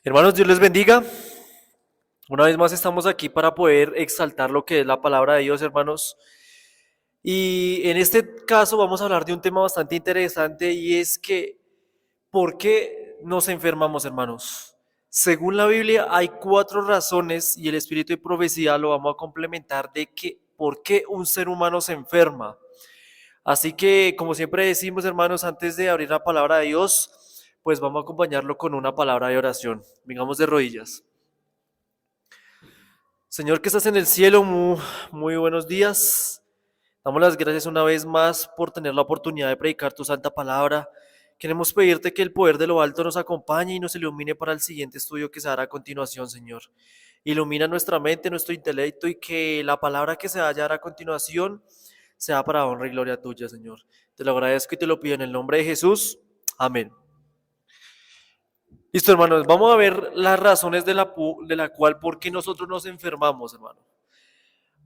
Hermanos, Dios les bendiga. Una vez más estamos aquí para poder exaltar lo que es la palabra de Dios, hermanos. Y en este caso vamos a hablar de un tema bastante interesante y es que, ¿por qué nos enfermamos, hermanos? Según la Biblia hay cuatro razones y el espíritu de profecía lo vamos a complementar de que por qué un ser humano se enferma. Así que, como siempre decimos, hermanos, antes de abrir la palabra de Dios, pues vamos a acompañarlo con una palabra de oración. Vengamos de rodillas. Señor que estás en el cielo, muy buenos días. Damos las gracias una vez más por tener la oportunidad de predicar tu santa palabra. Queremos pedirte que el poder de lo alto nos acompañe y nos ilumine para el siguiente estudio que se hará a continuación, Señor. Ilumina nuestra mente, nuestro intelecto y que la palabra que se hallará a continuación sea para honra y gloria tuya, Señor. Te lo agradezco y te lo pido en el nombre de Jesús. Amén. Listo, hermanos, vamos a ver las razones de la cual por qué nosotros nos enfermamos, hermano.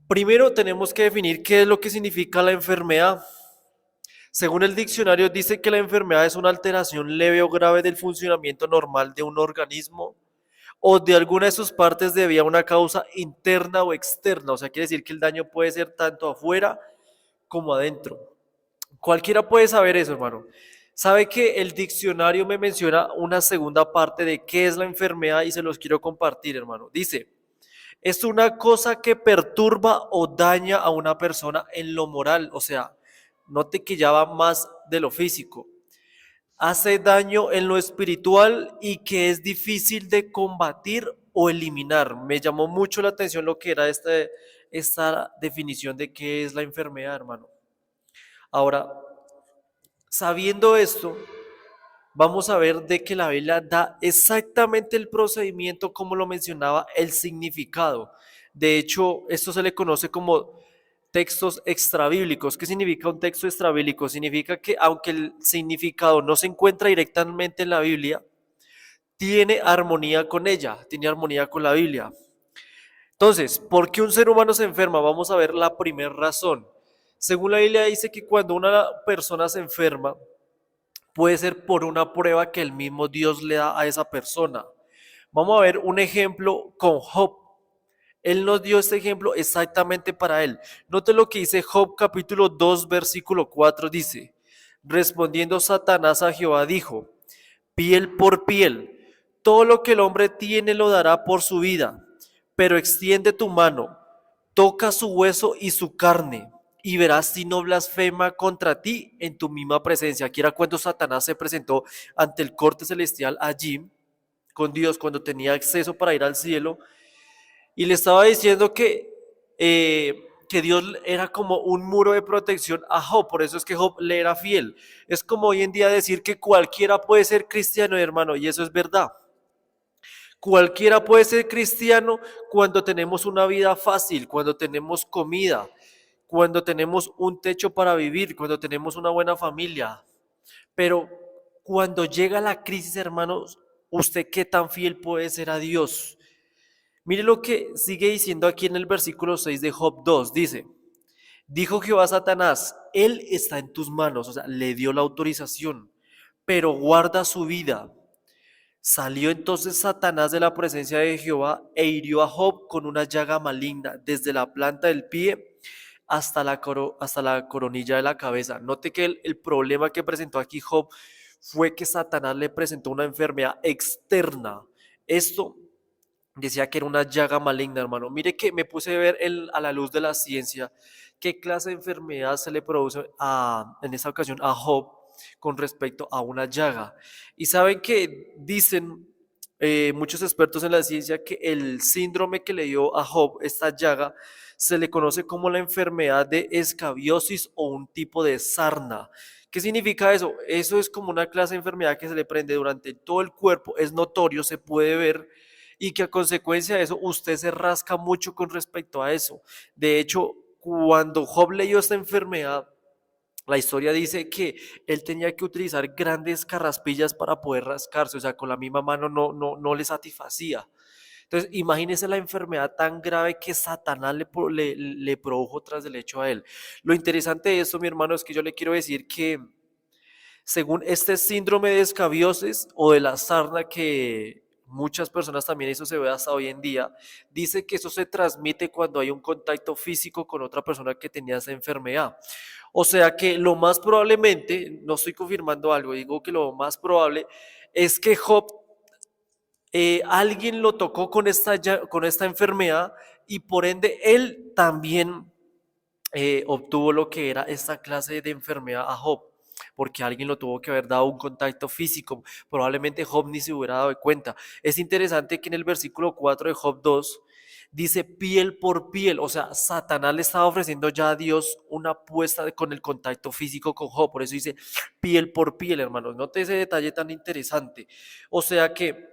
Primero tenemos que definir qué es lo que significa la enfermedad. Según el diccionario dice que la enfermedad es una alteración leve o grave del funcionamiento normal de un organismo o de alguna de sus partes debido a una causa interna o externa. O sea, quiere decir que el daño puede ser tanto afuera como adentro. Cualquiera puede saber eso, hermano. Sabe que el diccionario me menciona una segunda parte de qué es la enfermedad y se los quiero compartir, hermano. Dice, es una cosa que perturba o daña a una persona en lo moral, o sea, note que ya va más de lo físico. Hace daño en lo espiritual y que es difícil de combatir o eliminar. Me llamó mucho la atención lo que era esta definición de qué es la enfermedad, hermano. Ahora, sabiendo esto, vamos a ver de que la Biblia da exactamente el procedimiento como lo mencionaba, el significado. De hecho, esto se le conoce como textos extrabíblicos. ¿Qué significa un texto extrabíblico? Significa que aunque el significado no se encuentra directamente en la Biblia, tiene armonía con ella, tiene armonía con la Biblia. Entonces, ¿por qué un ser humano se enferma? Vamos a ver la primera razón. Según la Biblia dice que cuando una persona se enferma, puede ser por una prueba que el mismo Dios le da a esa persona. Vamos a ver un ejemplo con Job. Él nos dio este ejemplo exactamente para él. Note lo que dice Job capítulo 2 versículo 4 dice, respondiendo Satanás a Jehová dijo, piel por piel, todo lo que el hombre tiene lo dará por su vida, pero extiende tu mano, toca su hueso y su carne, y verás si no blasfema contra ti en tu misma presencia. Aquí era cuando Satanás se presentó ante el corte celestial allí con Dios, cuando tenía acceso para ir al cielo, y le estaba diciendo que Dios era como un muro de protección a Job, por eso es que Job le era fiel. Es como hoy en día decir que cualquiera puede ser cristiano, hermano, y eso es verdad. Cualquiera puede ser cristiano cuando tenemos una vida fácil, cuando tenemos comida, cuando tenemos un techo para vivir, cuando tenemos una buena familia. Pero cuando llega la crisis, hermanos, ¿usted qué tan fiel puede ser a Dios? Mire lo que sigue diciendo aquí en el versículo 6 de Job 2. Dice, dijo Jehová a Satanás, él está en tus manos, o sea, le dio la autorización, pero guarda su vida. Salió entonces Satanás de la presencia de Jehová e hirió a Job con una llaga maligna, desde la planta del pie hasta la coronilla de la cabeza. Note que el problema que presentó aquí Job fue que Satanás le presentó una enfermedad externa. Esto decía que era una llaga maligna, hermano. Mire que me puse a ver a la luz de la ciencia qué clase de enfermedad se le produce en esta ocasión a Job con respecto a una llaga. Y saben que dicen muchos expertos en la ciencia que el síndrome que le dio a Job, esta llaga, se le conoce como la enfermedad de escabiosis o un tipo de sarna. ¿Qué significa eso? Eso es como una clase de enfermedad que se le prende durante todo el cuerpo, es notorio, se puede ver y que a consecuencia de eso usted se rasca mucho con respecto a eso. De hecho, cuando Job leyó esta enfermedad, la historia dice que él tenía que utilizar grandes carraspillas para poder rascarse, o sea, con la misma mano no le satisfacía. Entonces, imagínese la enfermedad tan grave que Satanás le produjo tras del hecho a él. Lo interesante de esto, mi hermano, es que yo le quiero decir que según este síndrome de escabiosis o de la sarna que muchas personas también eso se ve hasta hoy en día, dice que eso se transmite cuando hay un contacto físico con otra persona que tenía esa enfermedad. O sea que lo más probablemente, no estoy confirmando algo, digo que lo más probable es que Job, alguien lo tocó con esta enfermedad y por ende él también obtuvo lo que era esta clase de enfermedad a Job, porque alguien lo tuvo que haber dado un contacto físico. Probablemente Job ni se hubiera dado de cuenta. Es interesante que en el versículo 4 de Job 2 dice piel por piel, o sea, Satanás le estaba ofreciendo ya a Dios una apuesta con el contacto físico con Job, por eso dice piel por piel, hermanos. Note ese detalle tan interesante. O sea que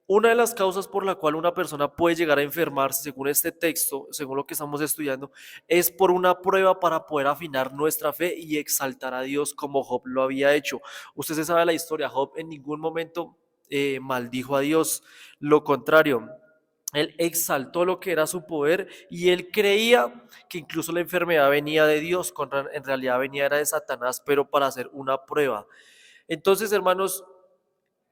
una de las causas por la cual una persona puede llegar a enfermarse, según este texto, según lo que estamos estudiando, es por una prueba para poder afinar nuestra fe y exaltar a Dios como Job lo había hecho. Usted se sabe la historia, Job en ningún momento maldijo a Dios, lo contrario. Él exaltó lo que era su poder y él creía que incluso la enfermedad venía de Dios, cuando en realidad venía era de Satanás, pero para hacer una prueba. Entonces, hermanos,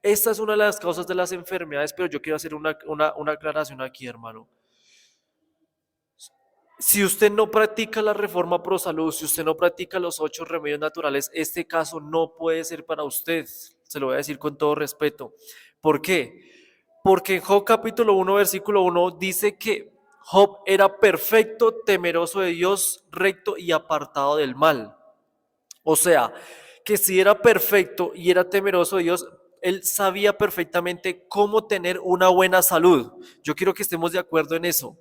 esta es una de las causas de las enfermedades, pero yo quiero hacer una aclaración aquí, hermano. Si usted no practica la reforma pro salud, si usted no practica los 8 remedios naturales, este caso no puede ser para usted. Se lo voy a decir con todo respeto. ¿Por qué? Porque en Job capítulo 1, versículo 1 dice que Job era perfecto, temeroso de Dios, recto y apartado del mal. O sea, que si era perfecto y era temeroso de Dios, él sabía perfectamente cómo tener una buena salud. Yo quiero que estemos de acuerdo en eso.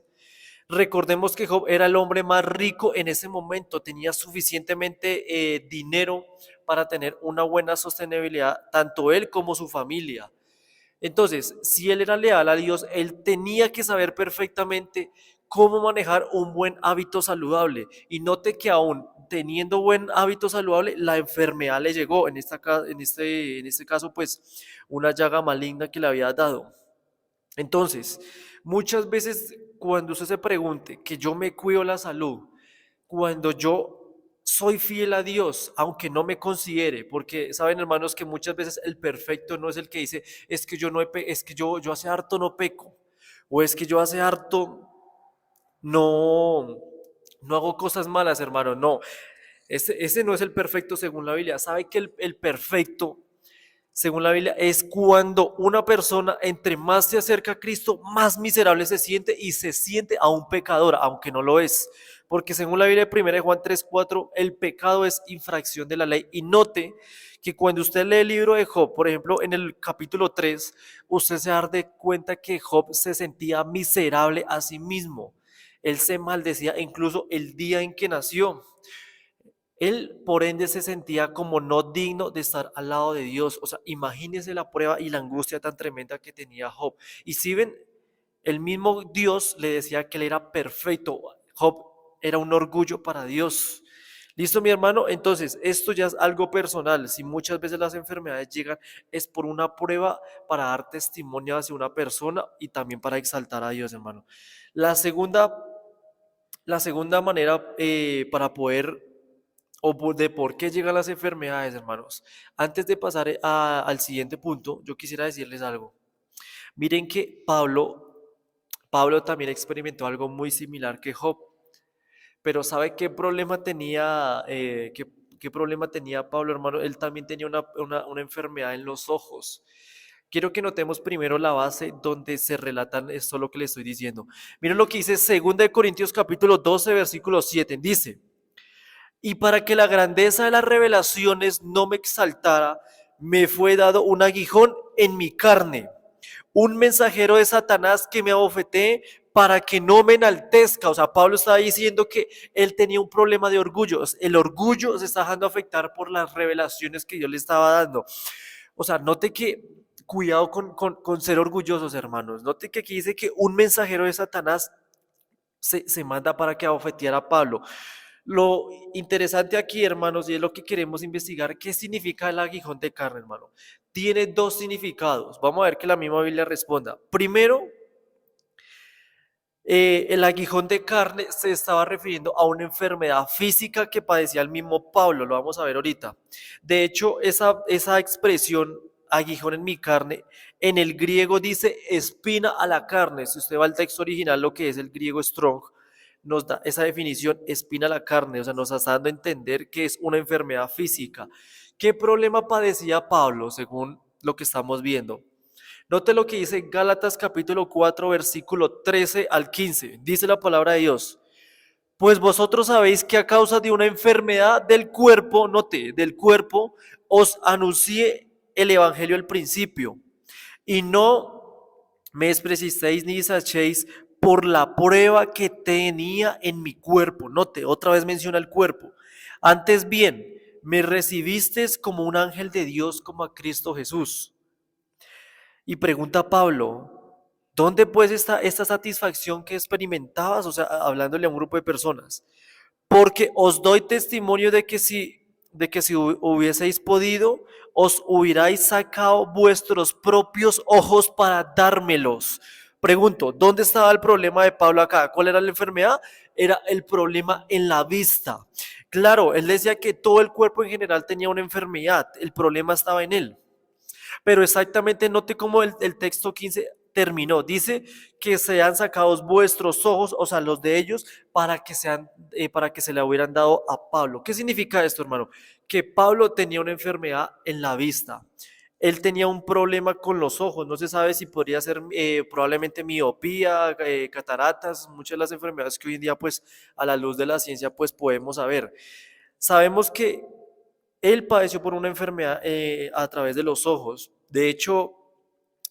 Recordemos que Job era el hombre más rico en ese momento, tenía suficientemente dinero para tener una buena sostenibilidad, tanto él como su familia. Entonces, si él era leal a Dios, él tenía que saber perfectamente cómo manejar un buen hábito saludable. Y note que aún teniendo buen hábito saludable, la enfermedad le llegó, en este caso, pues una llaga maligna que le había dado. Entonces, muchas veces cuando usted se pregunte que yo me cuido la salud, cuando yo soy fiel a Dios, aunque no me considere, porque saben, hermanos, que muchas veces el perfecto no es el que dice, es que yo no es que yo hace harto no peco, o es que yo hace harto no no hago cosas malas, hermano, no. Ese no es el perfecto según la Biblia. Sabe que el perfecto según la Biblia, es cuando una persona entre más se acerca a Cristo, más miserable se siente y se siente a un pecador, aunque no lo es. Porque según la Biblia de 1 Juan 3:4, el pecado es infracción de la ley. Y note que cuando usted lee el libro de Job, por ejemplo, en el capítulo 3, usted se da de cuenta que Job se sentía miserable a sí mismo. Él se maldecía incluso el día en que nació. Él, por ende, se sentía como no digno de estar al lado de Dios. O sea, imagínense la prueba y la angustia tan tremenda que tenía Job. Y si ven, el mismo Dios le decía que él era perfecto. Job era un orgullo para Dios. ¿Listo, mi hermano? Entonces, esto ya es algo personal. Si muchas veces las enfermedades llegan, es por una prueba para dar testimonio hacia una persona y también para exaltar a Dios, hermano. La segunda, la segunda manera para poder de por qué llegan las enfermedades, hermanos. Antes de pasar al siguiente punto, yo quisiera decirles algo. Miren que Pablo también experimentó algo muy similar que Job, pero ¿sabe qué problema tenía, qué problema tenía Pablo, hermano? Él también tenía una enfermedad en los ojos. Quiero que notemos primero la base donde se relatan esto lo que le estoy diciendo. Miren lo que dice 2 Corintios capítulo 12, versículo 7. Dice, y para que la grandeza de las revelaciones no me exaltara, me fue dado un aguijón en mi carne, un mensajero de Satanás que me abofetee para que no me enaltezca. O sea, Pablo estaba diciendo que él tenía un problema de orgullo. El orgullo se está dejando afectar por las revelaciones que Dios le estaba dando. O sea, note que, cuidado con ser orgullosos, hermanos. Note que aquí dice que un mensajero de Satanás se manda para que abofeteara a Pablo. Lo interesante aquí, hermanos, y es lo que queremos investigar, ¿qué significa el aguijón de carne, hermano? Tiene dos significados. Vamos a ver que la misma Biblia responda. Primero, el aguijón de carne se estaba refiriendo a una enfermedad física que padecía el mismo Pablo, lo vamos a ver ahorita. De hecho, esa expresión aguijón en mi carne. En el griego dice espina a la carne. Si usted va al texto original, lo que es el griego Strong, nos da esa definición, espina a la carne, o sea, nos está dando a entender que es una enfermedad física. ¿Qué problema padecía Pablo, según lo que estamos viendo? Note lo que dice Gálatas capítulo 4, versículo 13 al 15. Dice la palabra de Dios. Pues vosotros sabéis que a causa de una enfermedad del cuerpo, note, del cuerpo, os anuncié el evangelio al principio. Y no me despreciasteis ni desechéis por la prueba que tenía en mi cuerpo. Note, otra vez menciona el cuerpo. Antes bien, me recibisteis como un ángel de Dios, como a Cristo Jesús. Y pregunta Pablo, ¿dónde pues está esta satisfacción que experimentabas? O sea, hablándole a un grupo de personas. Porque os doy testimonio de que si hubieseis podido, os hubierais sacado vuestros propios ojos para dármelos. Pregunto, ¿dónde estaba el problema de Pablo acá? ¿Cuál era la enfermedad? Era el problema en la vista. Claro, él decía que todo el cuerpo en general tenía una enfermedad, el problema estaba en él. Pero exactamente note cómo el texto 15 terminó. Dice que sean sacados vuestros ojos, o sea, los de ellos, para que se le hubieran dado a Pablo. ¿Qué significa esto, hermano? Que Pablo tenía una enfermedad en la vista. Él tenía un problema con los ojos, no se sabe si podría ser probablemente miopía, cataratas, muchas de las enfermedades que hoy en día pues a la luz de la ciencia pues podemos saber. Sabemos que él padeció por una enfermedad a través de los ojos. De hecho,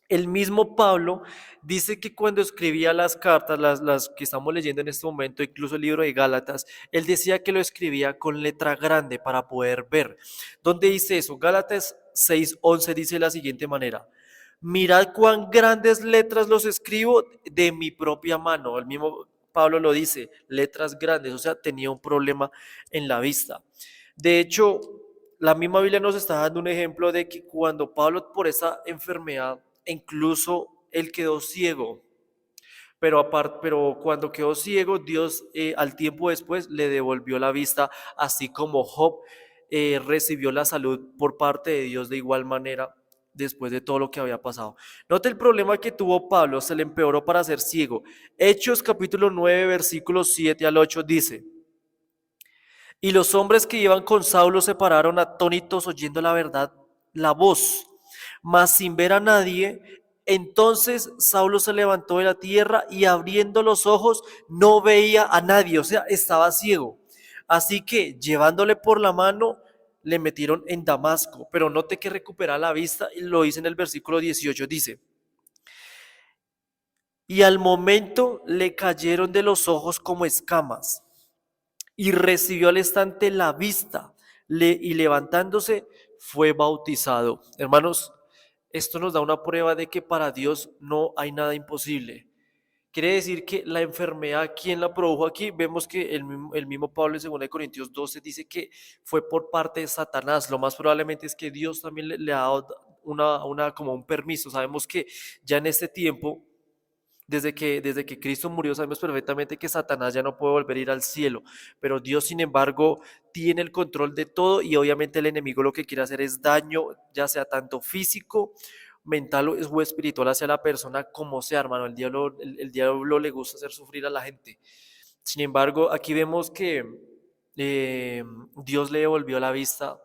el mismo Pablo dice que cuando escribía las cartas, las que estamos leyendo en este momento, incluso el libro de Gálatas, él decía que lo escribía con letra grande para poder ver. ¿Dónde dice eso? Gálatas 6:11 dice de la siguiente manera. Mirad cuán grandes letras los escribo de mi propia mano. El mismo Pablo lo dice, letras grandes, o sea, tenía un problema en la vista. De hecho, la misma Biblia nos está dando un ejemplo de que cuando Pablo por esa enfermedad, incluso él quedó ciego, pero cuando quedó ciego, Dios al tiempo después le devolvió la vista, así como Job recibió la salud por parte de Dios de igual manera después de todo lo que había pasado. Note el problema que tuvo Pablo, se le empeoró para ser ciego. Hechos capítulo 9, versículos 7 al 8 dice. Y los hombres que iban con Saulo se pararon atónitos oyendo la verdad, la voz, mas sin ver a nadie. Entonces Saulo se levantó de la tierra y abriendo los ojos no veía a nadie, o sea, estaba ciego. Así que llevándole por la mano le metieron en Damasco, pero note que recupera la vista y lo dice en el versículo 18, dice, y al momento le cayeron de los ojos como escamas y recibió al instante la vista y levantándose fue bautizado. Hermanos, esto nos da una prueba de que para Dios no hay nada imposible. Quiere decir que la enfermedad, ¿quién la produjo aquí? Vemos que el mismo Pablo en 2 Corintios 12 dice que fue por parte de Satanás. Lo más probablemente es que Dios también le ha dado como un permiso. Sabemos que ya en este tiempo desde que Cristo murió, sabemos perfectamente que Satanás ya no puede volver a ir al cielo, pero Dios, sin embargo, tiene el control de todo y obviamente el enemigo lo que quiere hacer es daño, ya sea tanto físico, mental o espiritual hacia la persona, como sea, hermano. El diablo le gusta hacer sufrir a la gente. Sin embargo, aquí vemos que eh, Dios le devolvió la vista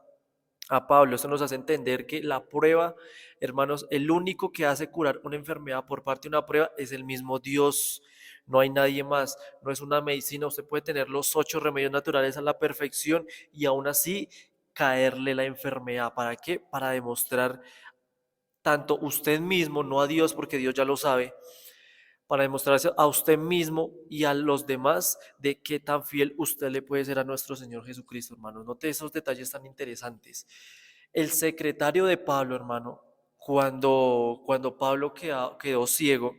a Pablo. Esto nos hace entender que la prueba, hermanos, el único que hace curar una enfermedad por parte de una prueba es el mismo Dios. No hay nadie más, no es una medicina. Usted puede tener los 8 remedios naturales a la perfección y aún así caerle la enfermedad. ¿Para qué? Para demostrar tanto usted mismo, no a Dios, porque Dios ya lo sabe, para demostrarse a usted mismo y a los demás de qué tan fiel usted le puede ser a nuestro Señor Jesucristo, hermanos. Note esos detalles tan interesantes. El secretario de Pablo, hermano, cuando Pablo quedó ciego,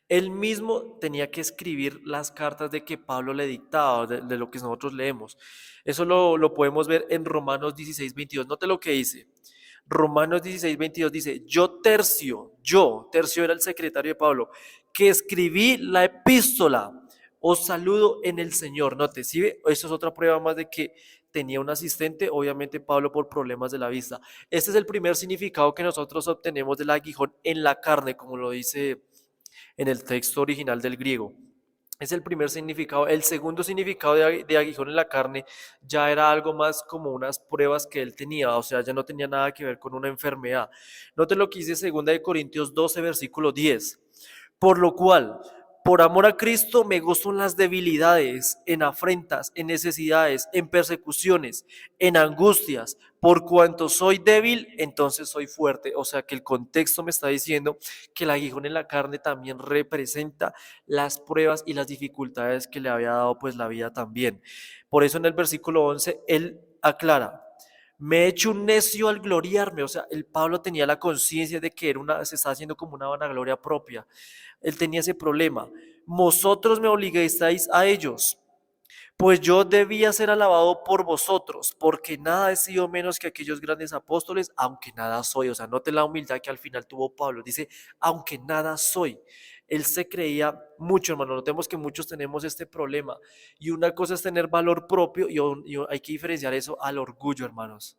él mismo tenía que escribir las cartas de que Pablo le dictaba, de lo que nosotros leemos. Eso lo podemos ver en Romanos 16:22. Note lo que dice. Romanos 16:22 dice, Tercio era el secretario de Pablo, que escribí la epístola, os saludo en el Señor. Note, ¿sí ve? Eso es otra prueba más de que tenía un asistente, obviamente Pablo por problemas de la vista. Este es el primer significado que nosotros obtenemos del aguijón en la carne, como lo dice en el texto original del griego. Es el primer significado. El segundo significado de aguijón en la carne ya era algo más como unas pruebas que él tenía, o sea, ya no tenía nada que ver con una enfermedad. Noten lo que dice 2 Corintios 12, versículo 10. Por lo cual, por amor a Cristo, me gozo en las debilidades, en afrentas, en necesidades, en persecuciones, en angustias. Por cuanto soy débil, entonces soy fuerte. O sea que el contexto me está diciendo que el aguijón en la carne también representa las pruebas y las dificultades que le había dado pues la vida también. Por eso en el versículo 11 él aclara: me he hecho un necio al gloriarme. O sea, el Pablo tenía la conciencia de que se estaba haciendo como una vanagloria propia. Él tenía ese problema. Vosotros me obligasteis a ellos, pues yo debía ser alabado por vosotros, porque nada he sido menos que aquellos grandes apóstoles, aunque nada soy. O sea, note la humildad que al final tuvo Pablo. Dice, aunque nada soy. Él se creía mucho, hermano. Notemos que muchos tenemos este problema. Y una cosa es tener valor propio y hay que diferenciar eso al orgullo, hermanos.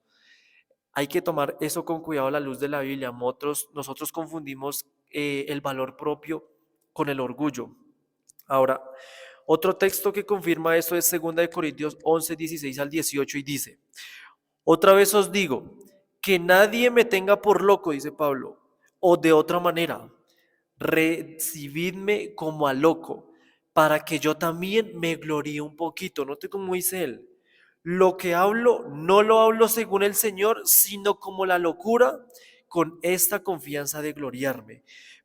Hay que tomar eso con cuidado a la luz de la Biblia. Nosotros confundimos el valor propio con el orgullo. Ahora, otro texto que confirma esto es 2 Corintios 11, 16 al 18 y dice, otra vez os digo, que nadie me tenga por loco, dice Pablo, o de otra manera, recibidme como a loco, para que yo también me gloríe un poquito. Note cómo dice él, lo que hablo no lo hablo según el Señor, sino como la locura, con esta confianza de gloriarme.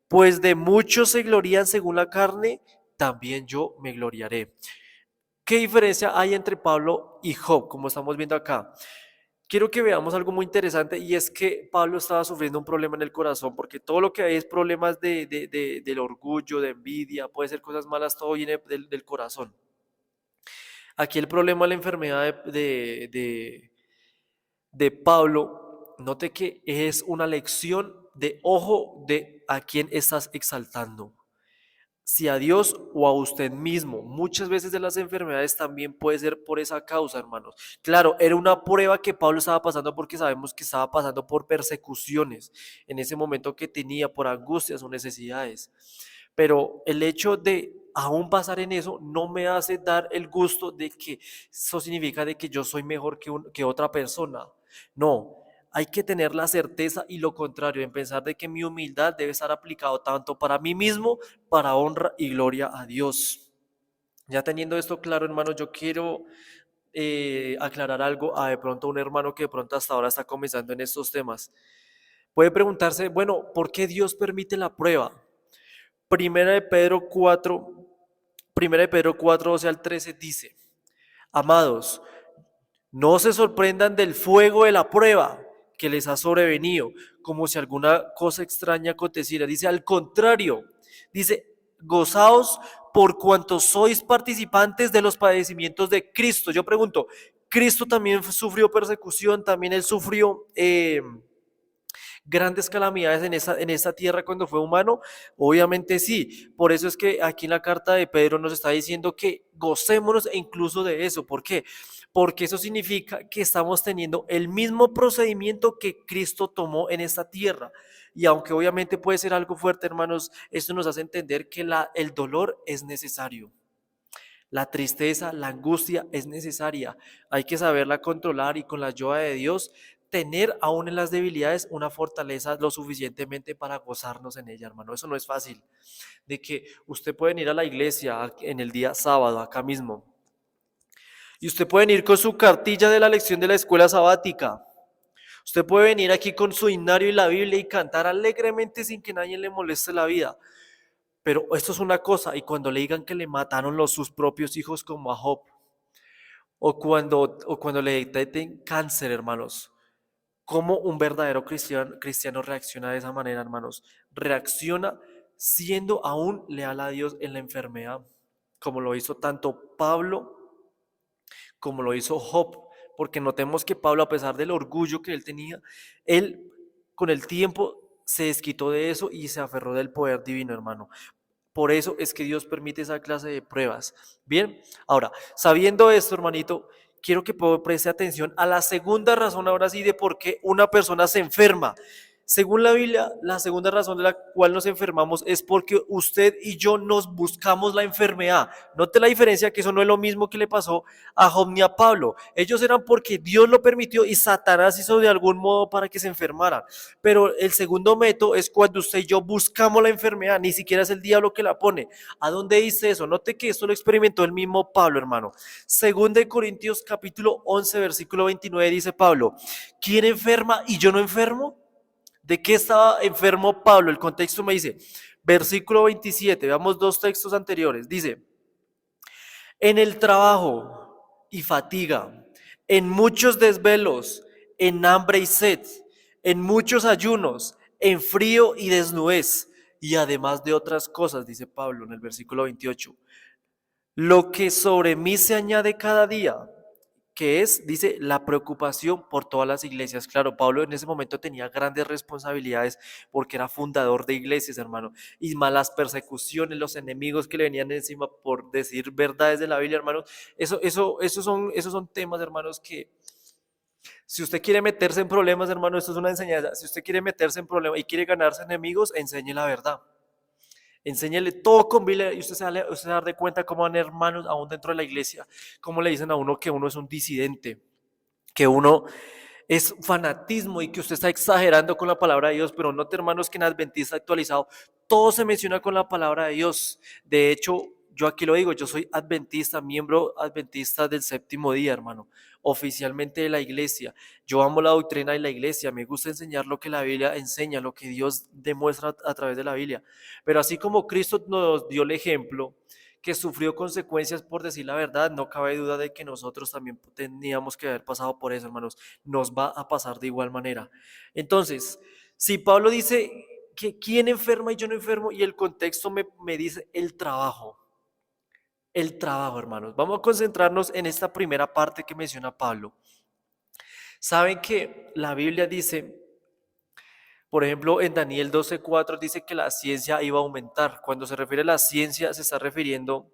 Pues de muchos se glorían según la carne, también yo me gloriaré. ¿Qué diferencia hay entre Pablo y Job, como estamos viendo acá? Quiero que veamos algo muy interesante y es que Pablo estaba sufriendo un problema en el corazón, porque todo lo que hay es problemas del orgullo, de envidia, puede ser cosas malas, todo viene del corazón. Aquí el problema de la enfermedad de Pablo, note que es una lección de ojo de a quién estás exaltando, si a Dios o a usted mismo. Muchas veces de las enfermedades también puede ser por esa causa, hermanos. Claro, era una prueba que Pablo estaba pasando porque sabemos que estaba pasando por persecuciones en ese momento que tenía, por angustias o necesidades. Pero el hecho de aún pasar en eso no me hace dar el gusto de que eso significa de que yo soy mejor que otra persona. No, hay que tener la certeza y lo contrario, en pensar de que mi humildad debe estar aplicado tanto para mí mismo, para honra y gloria a Dios. Ya teniendo esto claro, hermano, yo quiero aclarar algo a de pronto un hermano que de pronto hasta ahora está comenzando en estos temas. Puede preguntarse, bueno, ¿por qué Dios permite la prueba? Primera de Pedro 4, Primera de Pedro 4, 12 al 13 dice, amados, no se sorprendan del fuego de la prueba que les ha sobrevenido, como si alguna cosa extraña aconteciera. Dice, al contrario, dice, gozaos por cuanto sois participantes de los padecimientos de Cristo. Yo pregunto, ¿Cristo también sufrió persecución? ¿También él sufrió grandes calamidades en esta tierra cuando fue humano? Obviamente sí. Por eso es que aquí en la carta de Pedro nos está diciendo que gocémonos incluso de eso. ¿Por qué? Porque eso significa que estamos teniendo el mismo procedimiento que Cristo tomó en esta tierra. Y aunque obviamente puede ser algo fuerte, hermanos, esto nos hace entender que el dolor es necesario. La tristeza, la angustia es necesaria. Hay que saberla controlar y con la ayuda de Dios tener aún en las debilidades una fortaleza lo suficientemente para gozarnos en ella, hermano. Eso no es fácil. De que usted puede ir a la iglesia en el día sábado, acá mismo, y usted puede ir con su cartilla de la lección de la escuela sabática. Usted puede venir aquí con su himnario y la Biblia y cantar alegremente sin que nadie le moleste la vida. Pero esto es una cosa, y cuando le digan que le mataron sus propios hijos como a Job, o cuando le detecten cáncer, hermanos, ¿cómo un verdadero cristiano reacciona de esa manera, hermanos? Reacciona siendo aún leal a Dios en la enfermedad, como lo hizo tanto Pablo como lo hizo Job, porque notemos que Pablo, a pesar del orgullo que él tenía, él con el tiempo se desquitó de eso y se aferró del poder divino, hermano. Por eso es que Dios permite esa clase de pruebas. Bien, ahora, sabiendo esto, hermanito, quiero que preste atención a la segunda razón ahora sí de por qué una persona se enferma. Según la Biblia, la segunda razón de la cual nos enfermamos es porque usted y yo nos buscamos la enfermedad. Note la diferencia, que eso no es lo mismo que le pasó a Job ni a Pablo. Ellos eran porque Dios lo permitió y Satanás hizo de algún modo para que se enfermaran. Pero el segundo método es cuando usted y yo buscamos la enfermedad, ni siquiera es el diablo que la pone. ¿A dónde dice eso? Note que esto lo experimentó el mismo Pablo, hermano. Según de Corintios capítulo 11, versículo 29 dice Pablo, ¿quién enferma y yo no enfermo? ¿De qué estaba enfermo Pablo? El contexto me dice, versículo 27, veamos dos textos anteriores. Dice, en el trabajo y fatiga, en muchos desvelos, en hambre y sed, en muchos ayunos, en frío y desnudez, y además de otras cosas, dice Pablo en el versículo 28. Lo que sobre mí se añade cada día, que es, dice, la preocupación por todas las iglesias. Claro, Pablo en ese momento tenía grandes responsabilidades porque era fundador de iglesias, hermano, y malas persecuciones, los enemigos que le venían encima por decir verdades de la Biblia, hermanos. Esos son temas, hermanos, que si usted quiere meterse en problemas, hermano, esto es una enseñanza. Si usted quiere meterse en problemas y quiere ganarse enemigos, enseñe la verdad. Enséñele todo con Biblia y usted se va a dar de cuenta cómo van hermanos aún dentro de la iglesia, cómo le dicen a uno que uno es un disidente, que uno es fanatismo y que usted está exagerando con la palabra de Dios, pero note, hermanos, que en Adventista actualizado todo se menciona con la palabra de Dios. De hecho, yo aquí lo digo, yo soy adventista, miembro adventista del séptimo día, hermano, oficialmente de la iglesia. Yo amo la doctrina de la iglesia, me gusta enseñar lo que la Biblia enseña, lo que Dios demuestra a través de la Biblia. Pero así como Cristo nos dio el ejemplo, que sufrió consecuencias por decir la verdad, no cabe duda de que nosotros también teníamos que haber pasado por eso, hermanos. Nos va a pasar de igual manera. Entonces, si Pablo dice que quién enferma y yo no enfermo, y el contexto me dice el trabajo, hermanos. Vamos a concentrarnos en esta primera parte que menciona Pablo. Saben que la Biblia dice, por ejemplo, en Daniel 12:4 dice que la ciencia iba a aumentar. Cuando se refiere a la ciencia, se está refiriendo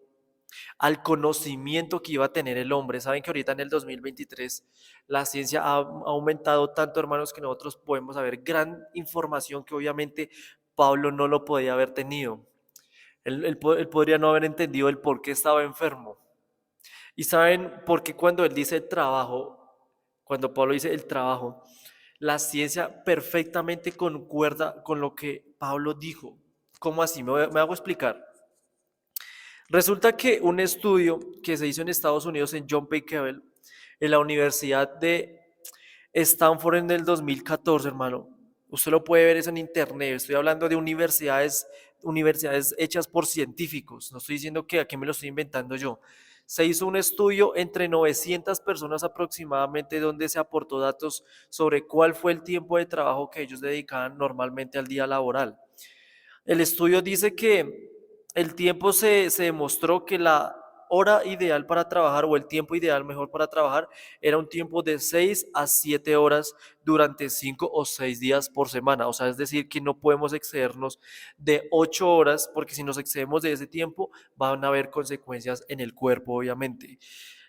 al conocimiento que iba a tener el hombre. Saben que ahorita en el 2023 la ciencia ha aumentado tanto, hermanos, que nosotros podemos saber gran información que obviamente Pablo no lo podía haber tenido. Él podría no haber entendido el por qué estaba enfermo. Y saben por qué cuando él dice el trabajo, cuando Pablo dice el trabajo, la ciencia perfectamente concuerda con lo que Pablo dijo. ¿Cómo así? Me hago explicar. Resulta que un estudio que se hizo en Estados Unidos en John P. Kebel, en la Universidad de Stanford en el 2014, hermano, usted lo puede ver eso en internet, estoy hablando de universidades hechas por científicos, no estoy diciendo que aquí me lo estoy inventando yo. Se hizo un estudio entre 900 personas aproximadamente donde se aportó datos sobre cuál fue el tiempo de trabajo que ellos dedicaban normalmente al día laboral. El estudio dice que el tiempo se demostró que la hora ideal para trabajar o el tiempo ideal mejor para trabajar era un tiempo de 6 a 7 horas durante 5 o 6 días por semana. O sea, es decir, que no podemos excedernos de 8 horas porque si nos excedemos de ese tiempo van a haber consecuencias en el cuerpo, obviamente.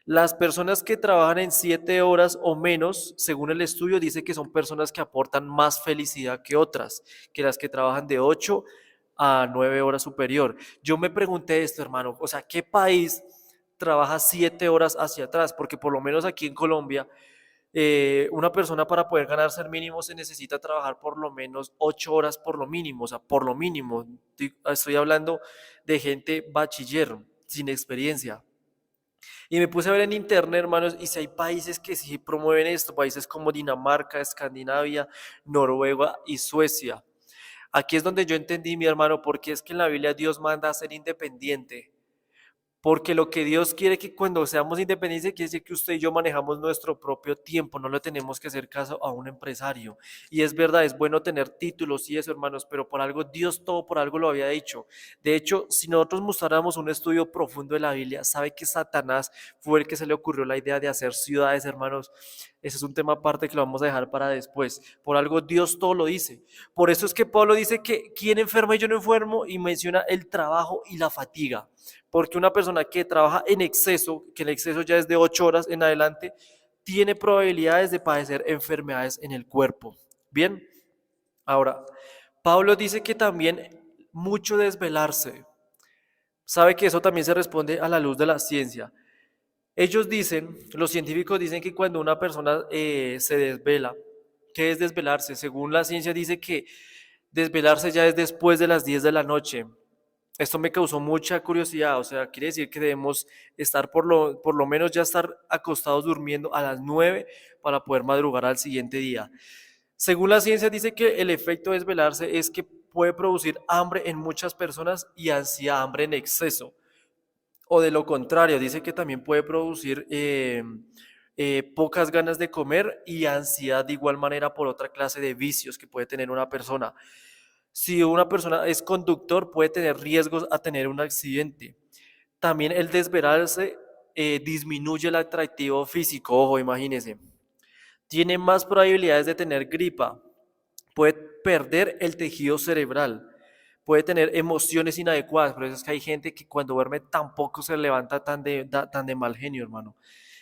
Las personas que trabajan en 7 horas o menos, según el estudio, dice que son personas que aportan más felicidad que otras, que las que trabajan de 8 a 9 horas superior. Yo me pregunté esto, hermano, o sea, ¿qué país trabaja 7 horas hacia atrás? Porque por lo menos aquí en Colombia, una persona para poder ganarse el mínimo se necesita trabajar por lo menos 8 horas por lo mínimo, o sea, por lo mínimo. Estoy hablando de gente bachiller, sin experiencia. Y me puse a ver en internet, hermanos, y si hay países que sí promueven esto, países como Dinamarca, Escandinavia, Noruega y Suecia. Aquí es donde yo entendí, mi hermano, porque es que en la Biblia Dios manda a ser independiente. Porque lo que Dios quiere que cuando seamos independientes quiere decir que usted y yo manejamos nuestro propio tiempo, no le tenemos que hacer caso a un empresario. Y es verdad, es bueno tener títulos y eso, hermanos, pero por algo Dios todo por algo lo había dicho. De hecho, si nosotros mostráramos un estudio profundo de la Biblia, sabe que Satanás fue el que se le ocurrió la idea de hacer ciudades, hermanos, ese es un tema aparte que lo vamos a dejar para después. Por algo Dios todo lo dice. Por eso es que Pablo dice que quién enferma y yo no enfermo y menciona el trabajo y la fatiga. Porque una persona que trabaja en exceso, que el exceso ya es de 8 horas en adelante, tiene probabilidades de padecer enfermedades en el cuerpo. Bien, ahora, Pablo dice que también mucho desvelarse. Sabe que eso también se responde a la luz de la ciencia. Ellos dicen, los científicos dicen que cuando una persona se desvela, ¿qué es desvelarse? Según la ciencia dice que desvelarse ya es después de las 10 de la noche. Esto me causó mucha curiosidad, o sea, quiere decir que debemos estar por lo menos ya estar acostados durmiendo a las 9 para poder madrugar al siguiente día. Según la ciencia dice que el efecto de desvelarse es que puede producir hambre en muchas personas y ansiedad, hambre en exceso. O de lo contrario, dice que también puede producir pocas ganas de comer y ansiedad de igual manera por otra clase de vicios que puede tener una persona. Si una persona es conductor, puede tener riesgos a tener un accidente. También el desvelarse disminuye el atractivo físico, ojo, imagínense. Tiene más probabilidades de tener gripa, puede perder el tejido cerebral, puede tener emociones inadecuadas. Por eso es que hay gente que cuando duerme tampoco se levanta tan de mal genio, hermano.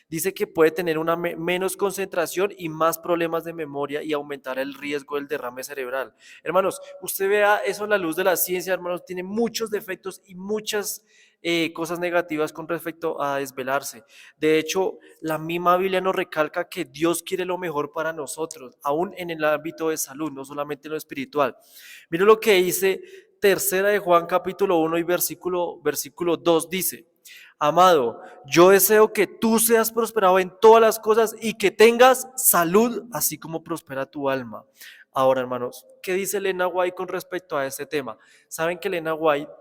Dice que puede tener una menos concentración y más problemas de memoria y aumentar el riesgo del derrame cerebral. Hermanos, usted vea eso a la luz de la ciencia, hermanos, tiene muchos defectos y muchas cosas negativas con respecto a desvelarse. De hecho, la misma Biblia nos recalca que Dios quiere lo mejor para nosotros, aún en el ámbito de salud, no solamente en lo espiritual. Mire lo que dice Tercera de Juan capítulo 1 y versículo 2 dice: Amado, yo deseo que tú seas prosperado en todas las cosas y que tengas salud, así como prospera tu alma. Ahora, hermanos, ¿qué dice Elena White con respecto a este tema? Saben que Elena White,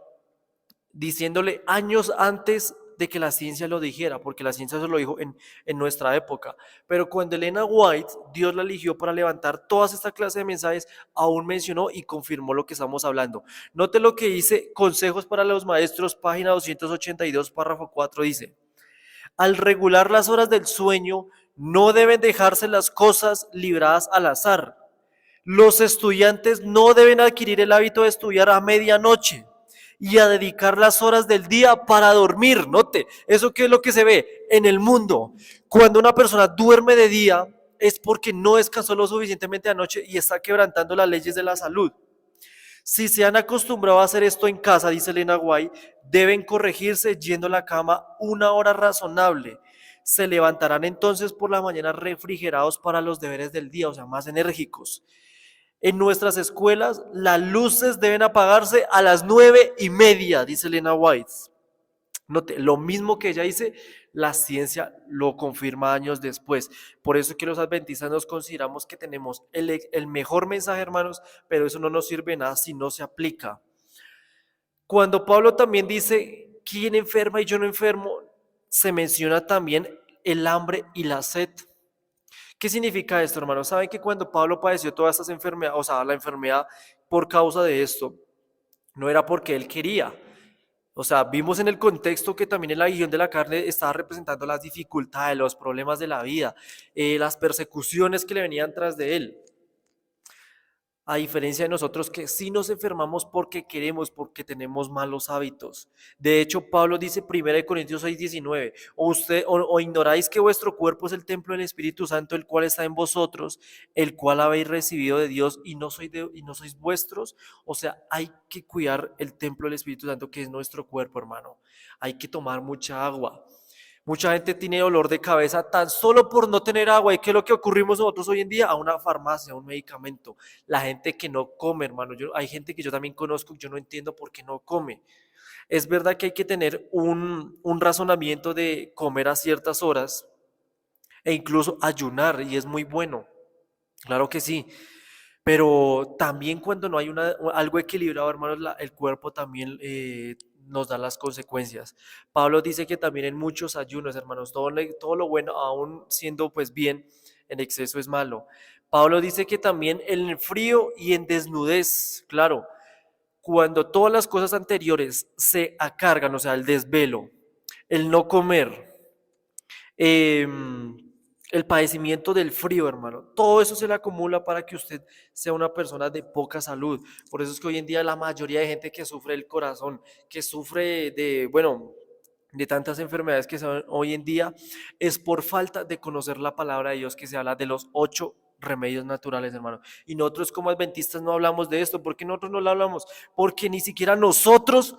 diciéndole años antes de que la ciencia lo dijera, porque la ciencia se lo dijo en nuestra época, pero cuando Elena White, Dios la eligió para levantar todas esta clase de mensajes, aún mencionó y confirmó lo que estamos hablando. Note lo que dice Consejos para los Maestros, página 282, párrafo 4, dice: al regular las horas del sueño, no deben dejarse las cosas libradas al azar. Los estudiantes no deben adquirir el hábito de estudiar a medianoche y a dedicar las horas del día para dormir. Note, eso que es lo que se ve en el mundo. Cuando una persona duerme de día es porque no descansó lo suficientemente anoche y está quebrantando las leyes de la salud. Si se han acostumbrado a hacer esto en casa, dice Elena White, deben corregirse yendo a la cama una hora razonable. Se levantarán entonces por la mañana refrigerados para los deberes del día, o sea, más enérgicos. En nuestras escuelas, las luces deben apagarse a las 9:30, dice Elena White. Note, lo mismo que ella dice, la ciencia lo confirma años después. Por eso es que los adventistas nos consideramos que tenemos el mejor mensaje, hermanos, pero eso no nos sirve de nada si no se aplica. Cuando Pablo también dice, ¿quién enferma y yo no enfermo?, se menciona también el hambre y la sed. ¿Qué significa esto, hermanos? Saben que cuando Pablo padeció todas estas enfermedades, o sea, la enfermedad por causa de esto, no era porque él quería. O sea, vimos en el contexto que también en la visión de la carne estaba representando las dificultades, los problemas de la vida, las persecuciones que le venían tras de él. A diferencia de nosotros que sí nos enfermamos porque queremos, porque tenemos malos hábitos. De hecho, Pablo dice 1 Corintios 6:19, o ignoráis que vuestro cuerpo es el templo del Espíritu Santo, el cual está en vosotros, el cual habéis recibido de Dios y no sois vuestros. O sea, hay que cuidar el templo del Espíritu Santo, que es nuestro cuerpo, hermano. Hay que tomar mucha agua. Mucha gente tiene dolor de cabeza tan solo por no tener agua. ¿Y qué es lo que ocurrimos nosotros hoy en día? A una farmacia, a un medicamento. La gente que no come, hermano. Hay gente que yo también conozco, yo no entiendo por qué no come. Es verdad que hay que tener un razonamiento de comer a ciertas horas e incluso ayunar, y es muy bueno. Claro que sí. Pero también cuando no hay algo equilibrado, hermanos, el cuerpo también nos da las consecuencias. Pablo dice que también en muchos ayunos, hermanos, todo lo bueno, aún siendo pues bien, en exceso es malo. Pablo dice que también en el frío y en desnudez, claro, cuando todas las cosas anteriores se acargan, o sea, el desvelo, el no comer, eh, el padecimiento del frío, hermano. Todo eso se le acumula para que usted sea una persona de poca salud. Por eso es que hoy en día la mayoría de gente que sufre del corazón, que sufre de, bueno, de tantas enfermedades que son hoy en día, es por falta de conocer la palabra de Dios, que se habla de los 8 remedios naturales, hermano. Y nosotros como adventistas no hablamos de esto. ¿Por qué nosotros no lo hablamos? Porque ni siquiera nosotros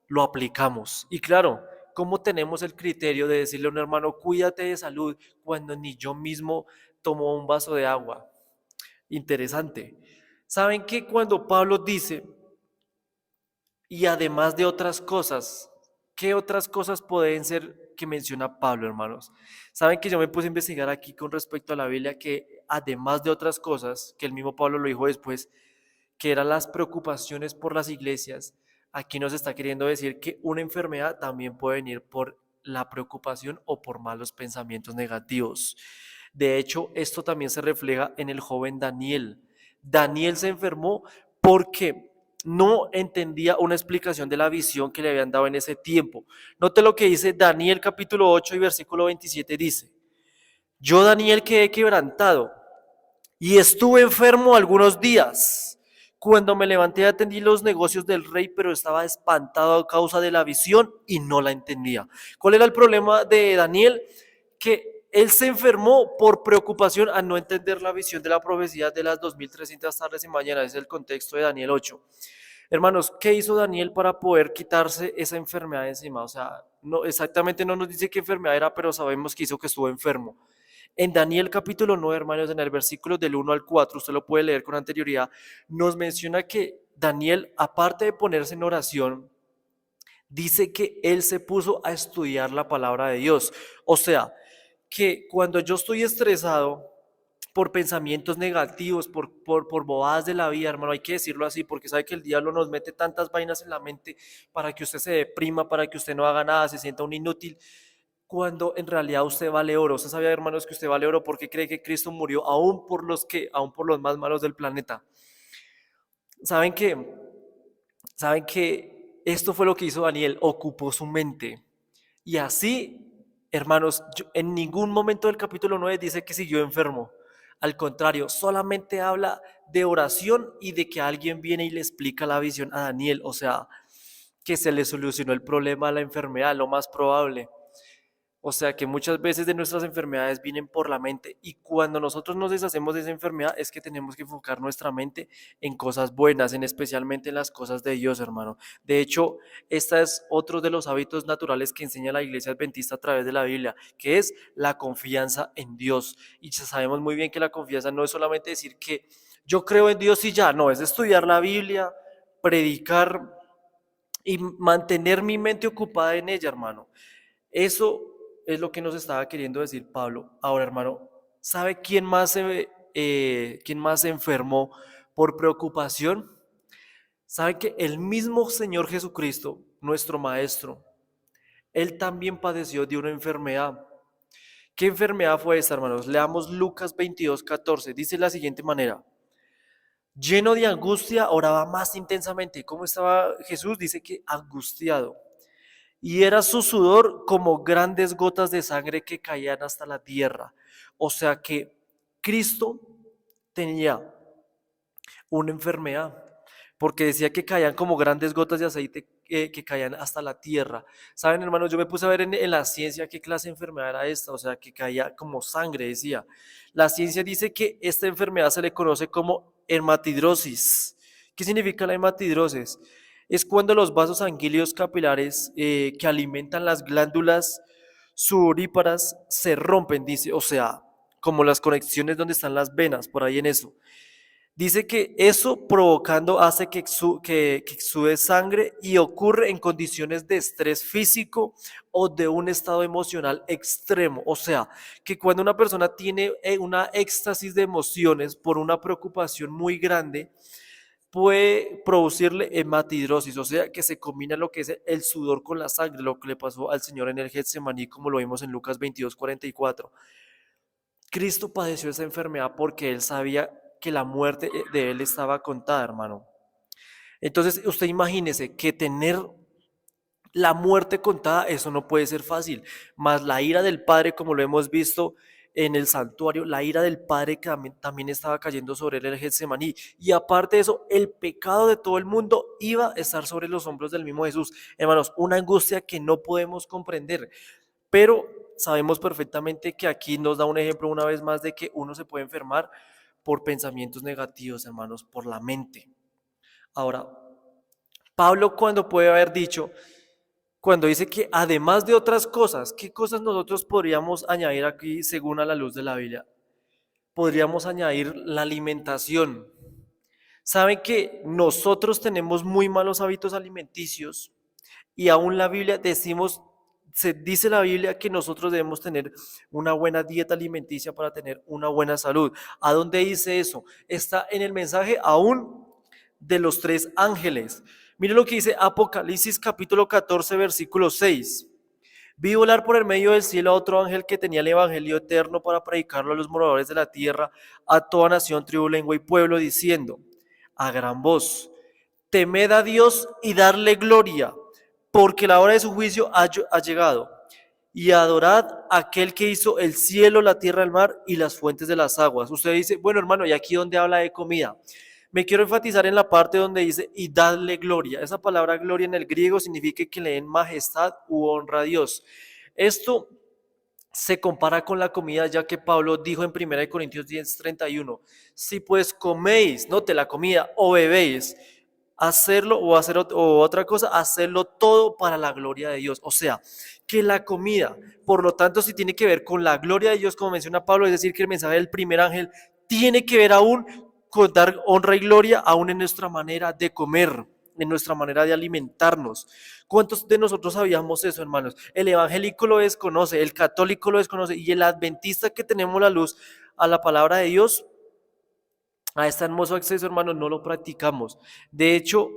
lo aplicamos. Y claro, ¿cómo tenemos el criterio de decirle a un hermano, cuídate de salud, cuando ni yo mismo tomo un vaso de agua? Interesante. ¿Saben que cuando Pablo dice, y además de otras cosas, qué otras cosas pueden ser que menciona Pablo, hermanos? Saben que yo me puse a investigar aquí con respecto a la Biblia que además de otras cosas, que el mismo Pablo lo dijo después, que eran las preocupaciones por las iglesias, aquí nos está queriendo decir que una enfermedad también puede venir por la preocupación o por malos pensamientos negativos. De hecho, esto también se refleja en el joven Daniel. Daniel se enfermó porque no entendía una explicación de la visión que le habían dado en ese tiempo. Note lo que dice Daniel capítulo 8 y versículo 27 dice, yo Daniel quedé quebrantado y estuve enfermo algunos días. Cuando me levanté atendí los negocios del rey, pero estaba espantado a causa de la visión y no la entendía. ¿Cuál era el problema de Daniel? Que él se enfermó por preocupación a no entender la visión de la profecía de las 2300 tardes y mañanas. Es el contexto de Daniel 8. Hermanos, ¿qué hizo Daniel para poder quitarse esa enfermedad de encima? O sea, no, exactamente no nos dice qué enfermedad era, pero sabemos que hizo que estuvo enfermo. En Daniel capítulo 9, hermanos, en el versículo del 1 al 4, usted lo puede leer con anterioridad, nos menciona que Daniel, aparte de ponerse en oración, dice que él se puso a estudiar la palabra de Dios. O sea, que cuando yo estoy estresado por pensamientos negativos, por bobadas de la vida, hermano, hay que decirlo así, porque sabe que el diablo nos mete tantas vainas en la mente para que usted se deprima, para que usted no haga nada, se sienta un inútil, cuando en realidad usted vale oro. Usted sabía, hermanos, que usted vale oro porque cree que Cristo murió aún por los más malos del planeta. ¿Saben qué? ¿Saben que esto fue lo que hizo Daniel? Ocupó su mente. Y así, hermanos, en ningún momento del capítulo 9 dice que siguió enfermo. Al contrario, solamente habla de oración y de que alguien viene y le explica la visión a Daniel. O sea, que se le solucionó el problema a la enfermedad, lo más probable. O sea que muchas veces de nuestras enfermedades vienen por la mente y cuando nosotros nos deshacemos de esa enfermedad es que tenemos que enfocar nuestra mente en cosas buenas, en especialmente en las cosas de Dios, hermano. De hecho, este es otro de los hábitos naturales que enseña la iglesia adventista a través de la Biblia, que es la confianza en Dios. Y sabemos muy bien que la confianza no es solamente decir que yo creo en Dios y ya, no, es estudiar la Biblia, predicar y mantener mi mente ocupada en ella, hermano. Eso es lo que nos estaba queriendo decir Pablo. Ahora, hermano, ¿sabe quién más se enfermó por preocupación? ¿Sabe que el mismo Señor Jesucristo, nuestro Maestro, él también padeció de una enfermedad? ¿Qué enfermedad fue esta, hermanos? Leamos Lucas 22:14. Dice de la siguiente manera. Lleno de angustia, oraba más intensamente. ¿Cómo estaba Jesús? Dice que angustiado. Y era su sudor como grandes gotas de sangre que caían hasta la tierra. O sea que Cristo tenía una enfermedad, porque decía que caían como grandes gotas de aceite que caían hasta la tierra. Saben, hermanos, yo me puse a ver en la ciencia qué clase de enfermedad era esta, o sea, que caía como sangre, decía. La ciencia dice que esta enfermedad se le conoce como hematidrosis. ¿Qué significa la hematidrosis? Es cuando los vasos sanguíneos capilares que alimentan las glándulas sudoríparas se rompen, dice, o sea, como las conexiones donde están las venas, por ahí en eso. Dice que eso provocando hace que exude sangre y ocurre en condiciones de estrés físico o de un estado emocional extremo. O sea, que cuando una persona tiene una éxtasis de emociones por una preocupación muy grande, puede producirle hematidrosis, o sea, que se combina lo que es el sudor con la sangre, lo que le pasó al Señor en el Getsemaní, como lo vimos en Lucas 22:44. Cristo padeció esa enfermedad porque él sabía que la muerte de él estaba contada, hermano. Entonces, usted imagínese que tener la muerte contada, eso no puede ser fácil. Más la ira del Padre, como lo hemos visto, en el santuario, la ira del Padre que también estaba cayendo sobre él en el Getsemaní. Y aparte de eso, el pecado de todo el mundo iba a estar sobre los hombros del mismo Jesús. Hermanos, una angustia que no podemos comprender, pero sabemos perfectamente que aquí nos da un ejemplo una vez más de que uno se puede enfermar por pensamientos negativos, hermanos, por la mente. Ahora, Pablo cuando puede haber dicho, cuando dice que además de otras cosas, ¿qué cosas nosotros podríamos añadir aquí según a la luz de la Biblia? Podríamos añadir la alimentación. Saben que nosotros tenemos muy malos hábitos alimenticios y aún la Biblia decimos, se dice la Biblia que nosotros debemos tener una buena dieta alimenticia para tener una buena salud. ¿A dónde dice eso? Está en el mensaje aún de los tres ángeles. Mire lo que dice Apocalipsis capítulo 14, versículo 6. Vi volar por el medio del cielo a otro ángel que tenía el evangelio eterno para predicarlo a los moradores de la tierra, a toda nación, tribu, lengua y pueblo, diciendo a gran voz: temed a Dios y darle gloria, porque la hora de su juicio ha llegado. Y adorad a aquel que hizo el cielo, la tierra, el mar y las fuentes de las aguas. Usted dice, bueno, hermano, ¿y aquí donde habla de comida? Me quiero enfatizar en la parte donde dice y dadle gloria. Esa palabra gloria en el griego significa que le den majestad u honra a Dios. Esto se compara con la comida, ya que Pablo dijo en 1 Corintios 10:31, si pues coméis, note la comida, o bebéis, hacerlo o hacer otra cosa, hacerlo todo para la gloria de Dios. O sea, que la comida, por lo tanto, si tiene que ver con la gloria de Dios, como menciona Pablo, es decir, que el mensaje del primer ángel tiene que ver aún con dar honra y gloria aún en nuestra manera de comer, en nuestra manera de alimentarnos. ¿Cuántos de nosotros sabíamos eso, hermanos? El evangélico lo desconoce, el católico lo desconoce y el adventista que tenemos la luz a la palabra de Dios, a este hermoso acceso, hermanos, no lo practicamos. De hecho,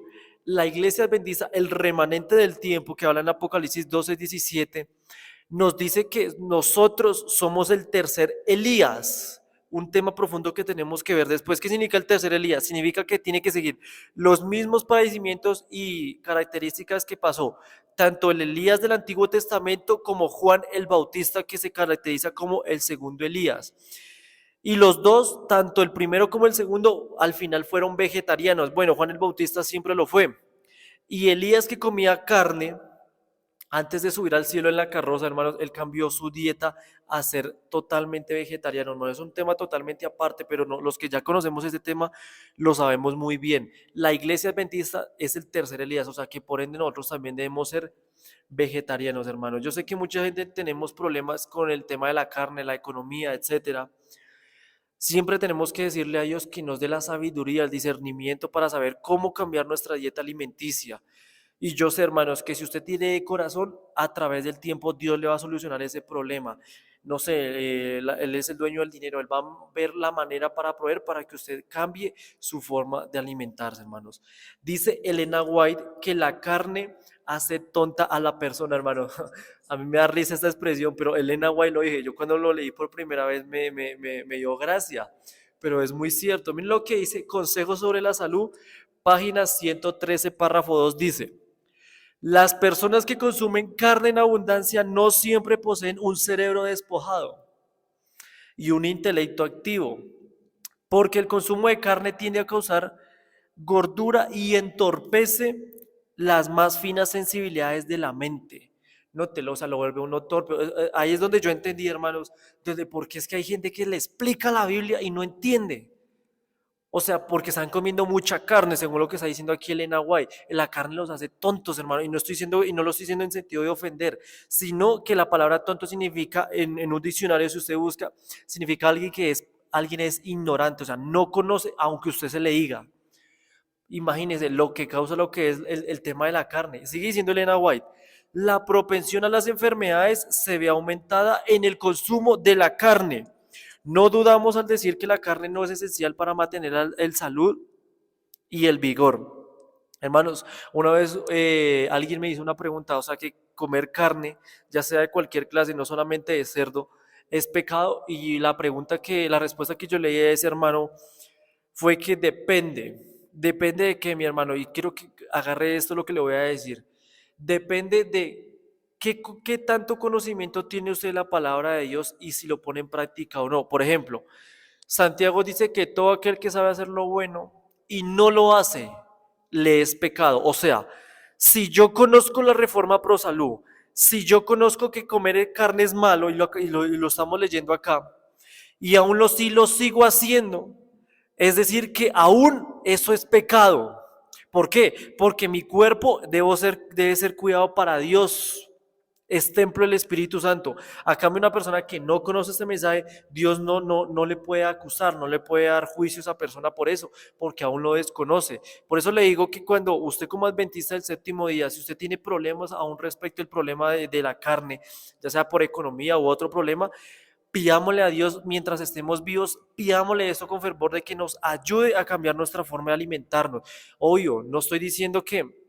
la iglesia adventista, el remanente del tiempo que habla en Apocalipsis 12:17, nos dice que nosotros somos el tercer Elías. Un tema profundo que tenemos que ver después. ¿Qué significa el tercer Elías? Significa que tiene que seguir los mismos padecimientos y características que pasó tanto el Elías del Antiguo Testamento como Juan el Bautista, que se caracteriza como el segundo Elías. Y los dos, tanto el primero como el segundo, al final fueron vegetarianos. Bueno, Juan el Bautista siempre lo fue. Y Elías, que comía carne, antes de subir al cielo en la carroza, hermanos, él cambió su dieta a ser totalmente vegetariano. No es un tema totalmente aparte, pero no, los que ya conocemos este tema lo sabemos muy bien. La iglesia adventista es el tercer Elías, o sea que por ende nosotros también debemos ser vegetarianos, hermanos. Yo sé que mucha gente tenemos problemas con el tema de la carne, la economía, etcétera. Siempre tenemos que decirle a Dios que nos dé la sabiduría, el discernimiento para saber cómo cambiar nuestra dieta alimenticia. Y yo sé, hermanos, que si usted tiene de corazón, a través del tiempo Dios le va a solucionar ese problema. No sé, Él es el dueño del dinero, Él va a ver la manera para proveer para que usted cambie su forma de alimentarse, hermanos. Dice Elena White que la carne hace tonta a la persona, hermano. A mí me da risa esta expresión, pero Elena White lo dije. Yo cuando lo leí por primera vez me dio gracia, pero es muy cierto. Miren lo que dice Consejos sobre la Salud, página 113, párrafo 2, dice: las personas que consumen carne en abundancia no siempre poseen un cerebro despojado y un intelecto activo, porque el consumo de carne tiende a causar gordura y entorpece las más finas sensibilidades de la mente. Nótelo, o sea, lo vuelve uno torpe. Ahí es donde yo entendí, hermanos, desde por qué es que hay gente que le explica la Biblia y no entiende. O sea, porque están comiendo mucha carne, según lo que está diciendo aquí Elena White. La carne los hace tontos, hermano, y no estoy diciendo, y no lo estoy diciendo en sentido de ofender, sino que la palabra tonto significa, en un diccionario, si usted busca, significa alguien es ignorante, o sea, no conoce, aunque usted se le diga. Imagínense lo que causa lo que es el tema de la carne. Sigue diciendo Elena White: la propensión a las enfermedades se ve aumentada en el consumo de la carne. No dudamos al decir que la carne no es esencial para mantener el salud y el vigor. Hermanos, una vez alguien me hizo una pregunta, o sea que comer carne, ya sea de cualquier clase, no solamente de cerdo, es pecado. Y la respuesta que yo leí a ese hermano fue que depende de qué, mi hermano, y quiero que agarre esto lo que le voy a decir, depende de ¿Qué tanto conocimiento tiene usted de la palabra de Dios y si lo pone en práctica o no? Por ejemplo, Santiago dice que todo aquel que sabe hacer lo bueno y no lo hace, le es pecado. O sea, si yo conozco la reforma pro salud, si yo conozco que comer carne es malo y lo estamos leyendo acá, y aún lo sigo haciendo, es decir, que aún eso es pecado. ¿Por qué? Porque mi cuerpo debe ser cuidado para Dios. Es templo del Espíritu Santo. A cambio, una persona que no conoce este mensaje, Dios no le puede acusar, no le puede dar juicio a esa persona por eso, porque aún lo desconoce. Por eso le digo que cuando usted como adventista del séptimo día, si usted tiene problemas aún respecto al problema de la carne, ya sea por economía u otro problema, pidámosle a Dios mientras estemos vivos, pidámosle esto con fervor de que nos ayude a cambiar nuestra forma de alimentarnos. Obvio, no estoy diciendo que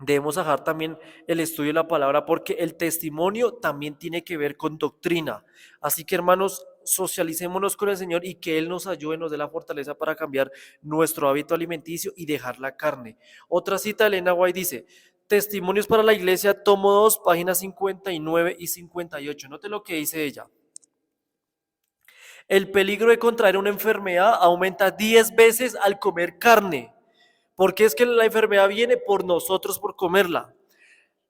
debemos dejar también el estudio de la palabra porque el testimonio también tiene que ver con doctrina. Así que hermanos, socialicémonos con el Señor y que Él nos ayude, nos dé la fortaleza para cambiar nuestro hábito alimenticio y dejar la carne. Otra cita de Elena White dice, Testimonios para la Iglesia, tomo 2, páginas 59 y 58. Note lo que dice ella. El peligro de contraer una enfermedad aumenta 10 veces al comer carne. Porque es que la enfermedad viene por nosotros por comerla.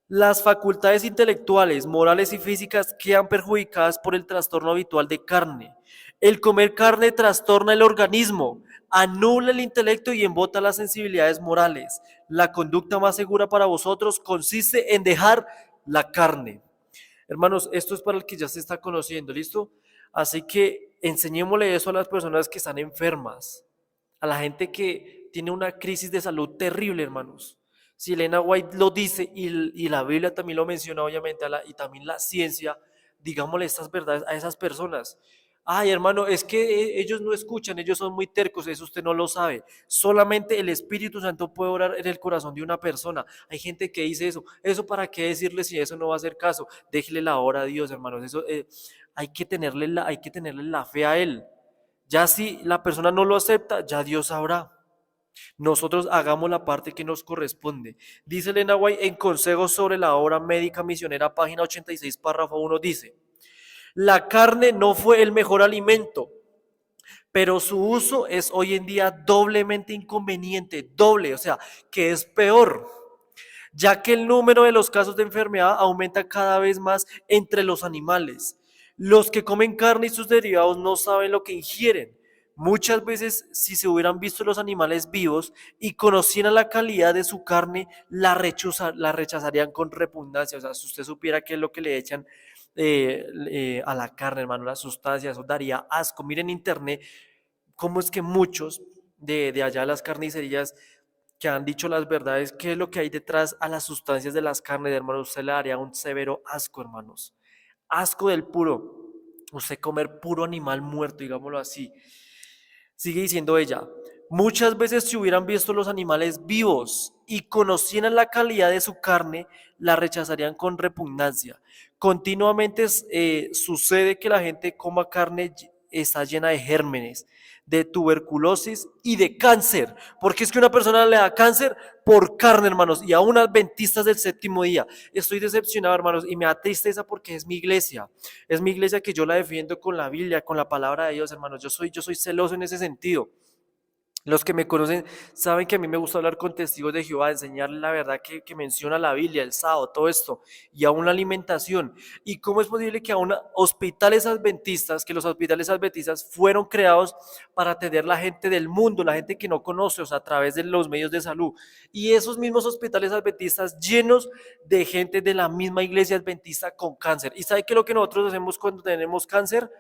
Las facultades intelectuales, morales y físicas quedan perjudicadas por el trastorno habitual de carne. El comer carne trastorna el organismo, anula el intelecto y embota las sensibilidades morales. La conducta más segura para vosotros consiste en dejar la carne. Hermanos, esto es para el que ya se está conociendo, ¿listo? Así que enseñémosle eso a las personas que están enfermas, a la gente que tiene una crisis de salud terrible, hermanos. Si Elena White lo dice y la Biblia también lo menciona, obviamente, y también la ciencia, digámosle estas verdades a esas personas. Ay, hermano, es que ellos no escuchan, ellos son muy tercos, eso usted no lo sabe. Solamente el Espíritu Santo puede orar en el corazón de una persona. Hay gente que dice eso para qué decirle si eso no va a hacer caso. Déjele la hora a Dios, hermanos. Eso hay que tenerle la fe a Él. Ya si la persona no lo acepta, ya Dios sabrá. Nosotros hagamos la parte que nos corresponde. Dice Elena White en Consejos sobre la obra médica misionera, página 86, párrafo 1, dice, la carne no fue el mejor alimento, pero su uso es hoy en día doblemente inconveniente, doble, o sea, que es peor, ya que el número de los casos de enfermedad aumenta cada vez más entre los animales. Los que comen carne y sus derivados no saben lo que ingieren. Muchas veces, si se hubieran visto los animales vivos y conocieran la calidad de su carne, la rechazarían con repugnancia. O sea, si usted supiera qué es lo que le echan a la carne, hermano, las sustancias, eso daría asco. Miren en internet cómo es que muchos de allá de las carnicerías que han dicho las verdades, qué es lo que hay detrás a las sustancias de las carnes, hermano, usted le daría un severo asco, hermanos. Asco del puro. Usted comer puro animal muerto, digámoslo así. Sigue diciendo ella, muchas veces si hubieran visto los animales vivos y conocieran la calidad de su carne, la rechazarían con repugnancia. Continuamente sucede que la gente coma carne está llena de gérmenes, de tuberculosis y de cáncer. Porque es que una persona le da cáncer por carne, hermanos, y a unas adventistas del séptimo día. Estoy decepcionado, hermanos, y me da tristeza porque es mi iglesia. Es mi iglesia que yo la defiendo con la Biblia, con la palabra de Dios, hermanos. Yo soy celoso en ese sentido. Los que me conocen saben que a mí me gusta hablar con testigos de Jehová, enseñarles la verdad que menciona la Biblia, el sábado, todo esto, y aún la alimentación. ¿Y cómo es posible que aún hospitales adventistas, que los hospitales adventistas fueron creados para atender la gente del mundo, la gente que no conoce, o sea, a través de los medios de salud? Y esos mismos hospitales adventistas llenos de gente de la misma iglesia adventista con cáncer. ¿Y sabe qué es lo que nosotros hacemos cuando tenemos cáncer?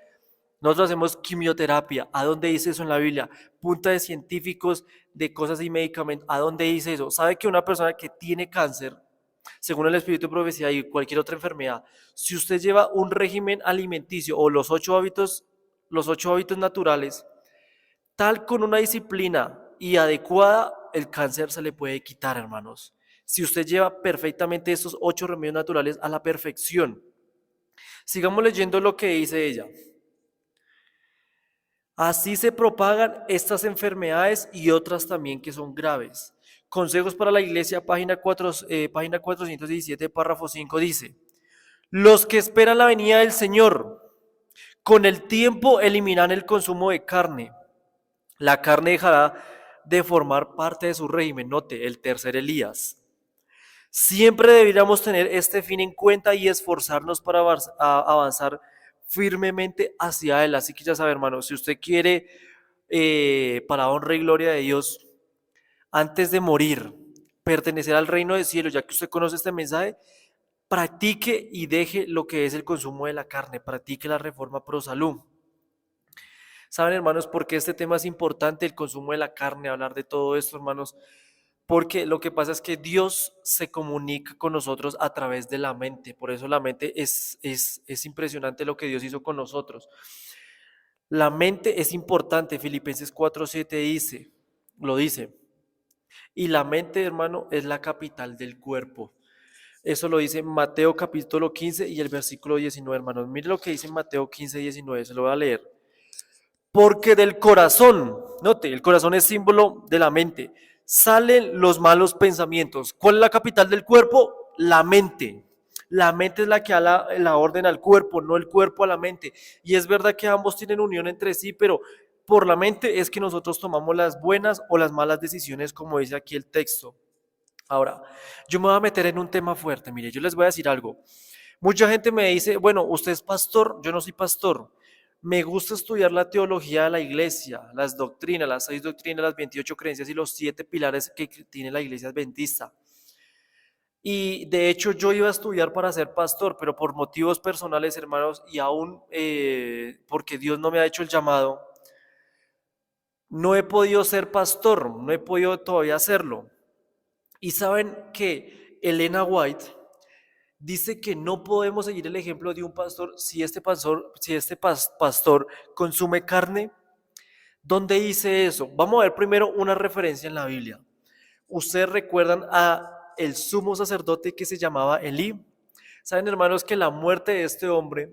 Nosotros hacemos quimioterapia. ¿A dónde dice eso en la Biblia? Punta de científicos, de cosas y medicamentos. ¿A dónde dice eso? ¿Sabe que una persona que tiene cáncer, según el espíritu de profecía y cualquier otra enfermedad, si usted lleva un régimen alimenticio o los ocho hábitos naturales, tal con una disciplina y adecuada, el cáncer se le puede quitar, hermanos? Si usted lleva perfectamente estos 8 remedios naturales a la perfección. Sigamos leyendo lo que dice ella. Así se propagan estas enfermedades y otras también que son graves. Consejos para la Iglesia, página 417, párrafo 5 dice, Los que esperan la venida del Señor, con el tiempo eliminan el consumo de carne. La carne dejará de formar parte de su régimen. Note, el tercer Elías. Siempre deberíamos tener este fin en cuenta y esforzarnos para avanzar firmemente hacia Él. Así que ya sabe, hermano, si usted quiere, para honra y gloria de Dios, antes de morir, pertenecer al reino del cielo, ya que usted conoce este mensaje, practique y deje lo que es el consumo de la carne, practique la reforma pro salud. ¿Saben, hermanos, por qué este tema es importante, el consumo de la carne, hablar de todo esto, hermanos? Porque lo que pasa es que Dios se comunica con nosotros a través de la mente. Por eso la mente es impresionante lo que Dios hizo con nosotros. La mente es importante. Filipenses 4:7 dice, lo dice. Y la mente, hermano, es la capital del cuerpo. Eso lo dice Mateo capítulo 15 y el versículo 19, hermanos. Mire lo que dice Mateo 15:19, se lo voy a leer. Porque del corazón, note, el corazón es símbolo de la mente, salen los malos pensamientos. ¿Cuál es la capital del cuerpo? La mente. La mente es la que da la orden al cuerpo, no el cuerpo a la mente. Y es verdad que ambos tienen unión entre sí, pero por la mente es que nosotros tomamos las buenas o las malas decisiones, como dice aquí el texto. Ahora, yo me voy a meter en un tema fuerte. Mire, yo les voy a decir algo. Mucha gente me dice, bueno, usted es pastor, yo no soy pastor. Me gusta estudiar la teología de la iglesia, las doctrinas, las 6 doctrinas, las 28 creencias y los 7 pilares que tiene la iglesia adventista. Y de hecho yo iba a estudiar para ser pastor, pero por motivos personales, hermanos, y aún porque Dios no me ha hecho el llamado, no he podido ser pastor, no he podido todavía hacerlo. Y saben que Elena White dice que no podemos seguir el ejemplo de un pastor si este pastor consume carne. ¿Dónde dice eso? Vamos a ver primero una referencia en la Biblia. ¿Ustedes recuerdan a el sumo sacerdote que se llamaba Elí? Saben, hermanos, que la muerte de este hombre,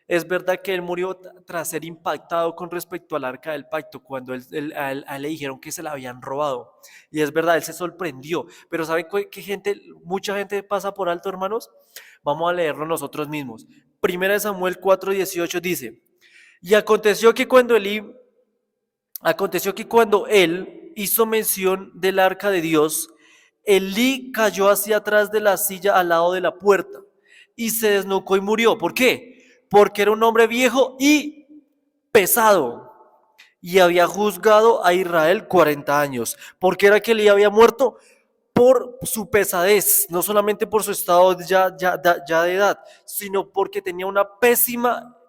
es verdad que él murió tras ser impactado con respecto al arca del pacto, cuando a él le dijeron que se la habían robado. Y es verdad, él se sorprendió. Pero ¿saben qué gente, mucha gente pasa por alto, hermanos? Vamos a leerlo nosotros mismos. Primera de Samuel 4:18 dice, y aconteció que cuando él hizo mención del arca de Dios, Elí cayó hacia atrás de la silla al lado de la puerta y se desnucó y murió. ¿Por qué? Porque era un hombre viejo y pesado y había juzgado a Israel 40 años. ¿Por qué era que Elí había muerto? Por su pesadez, no solamente por su estado ya de edad, sino porque tenía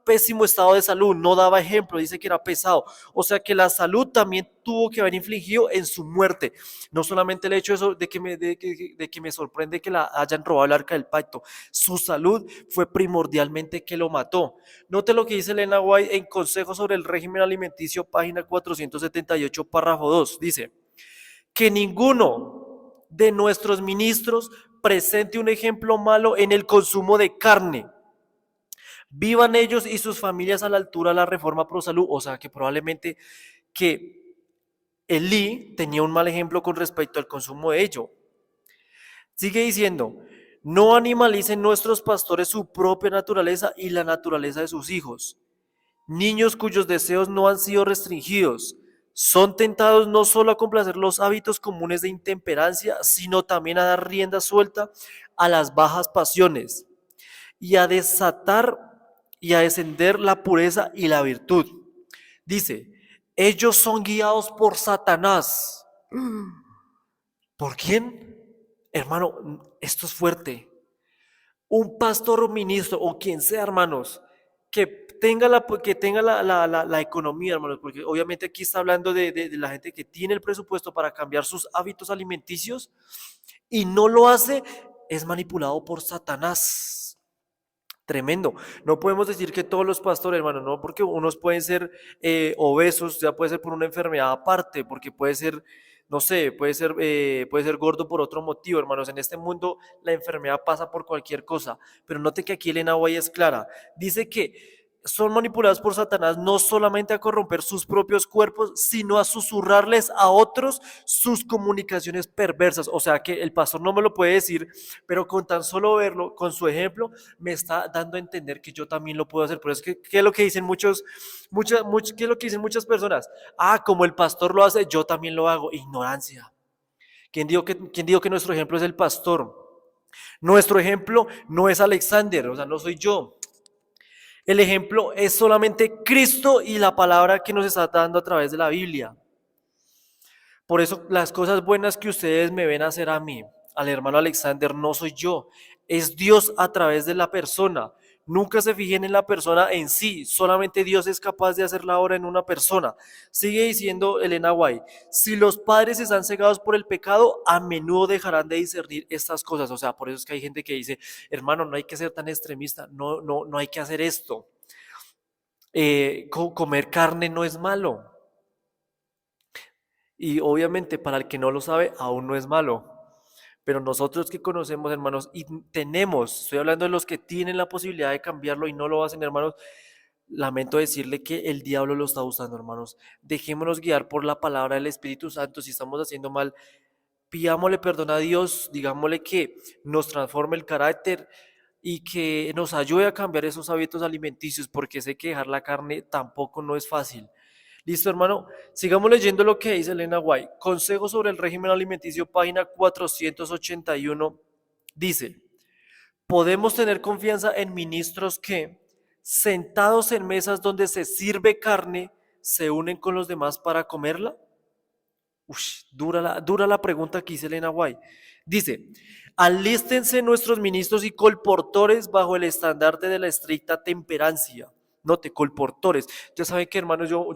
pésimo estado de salud, no daba ejemplo, dice que era pesado, o sea que la salud también tuvo que haber infligido en su muerte, no solamente el hecho de, eso, de que me sorprende que la hayan robado el arca del pacto, su salud fue primordialmente que lo mató. Note lo que dice Elena White en Consejo sobre el régimen alimenticio, página 478, párrafo 2, dice que ninguno de nuestros ministros presente un ejemplo malo en el consumo de carne. Vivan ellos y sus familias a la altura de la reforma pro salud. O sea que probablemente que Elí tenía un mal ejemplo con respecto al consumo de ello. Sigue diciendo, no animalicen nuestros pastores su propia naturaleza y la naturaleza de sus hijos. Niños cuyos deseos no han sido restringidos son tentados no solo a complacer los hábitos comunes de intemperancia, sino también a dar rienda suelta a las bajas pasiones y a desatar y a descender la pureza y la virtud. Dice, ellos son guiados por Satanás. ¿Por quién? Hermano, esto es fuerte. Un pastor o ministro o quien sea, hermanos, que tenga la economía, hermanos, porque obviamente aquí está hablando de la gente que tiene el presupuesto para cambiar sus hábitos alimenticios y no lo hace, es manipulado por Satanás. Tremendo. No podemos decir que todos los pastores, hermano, no, porque unos pueden ser obesos, ya puede ser por una enfermedad aparte, porque puede ser, no sé, puede ser gordo por otro motivo, hermanos. En este mundo la enfermedad pasa por cualquier cosa, pero note que aquí Elena White es clara. Dice que son manipulados por Satanás no solamente a corromper sus propios cuerpos, sino a susurrarles a otros sus comunicaciones perversas. O sea que el pastor no me lo puede decir, pero con tan solo verlo, con su ejemplo, me está dando a entender que yo también lo puedo hacer. Por eso es que, ¿qué es lo que dicen qué es lo que dicen muchas personas? Ah, como el pastor lo hace, yo también lo hago. Ignorancia. ¿Quién dijo que nuestro ejemplo es el pastor? Nuestro ejemplo no es Alexander, o sea, no soy yo. El ejemplo es solamente Cristo y la palabra que nos está dando a través de la Biblia. Por eso las cosas buenas que ustedes me ven hacer a mí, al hermano Alexander, no soy yo, es Dios a través de la persona. Nunca se fijen en la persona en sí, solamente Dios es capaz de hacer la obra en una persona. Sigue diciendo Elena White, si los padres están cegados por el pecado, a menudo dejarán de discernir estas cosas. O sea, por eso es que hay gente que dice, hermano, no hay que ser tan extremista, no, no, no hay que hacer esto. Comer carne no es malo. Y obviamente para el que no lo sabe, aún no es malo. Pero nosotros que conocemos, hermanos, y estoy hablando de los que tienen la posibilidad de cambiarlo y no lo hacen, hermanos, lamento decirle que el diablo lo está usando, hermanos. Dejémonos guiar por la palabra del Espíritu Santo. Si estamos haciendo mal, pidámosle perdón a Dios, digámosle que nos transforme el carácter y que nos ayude a cambiar esos hábitos alimenticios, porque sé que dejar la carne tampoco no es fácil. Listo, hermano. Sigamos leyendo lo que dice Elena White. Consejo sobre el régimen alimenticio, página 481. Dice, podemos tener confianza en ministros que, sentados en mesas donde se sirve carne, se unen con los demás para comerla. Dura la pregunta que hizo Elena White. Dice, alístense nuestros ministros y colportores bajo el estandarte de la estricta temperancia. Note, colportores. Ya saben que, hermanos, yo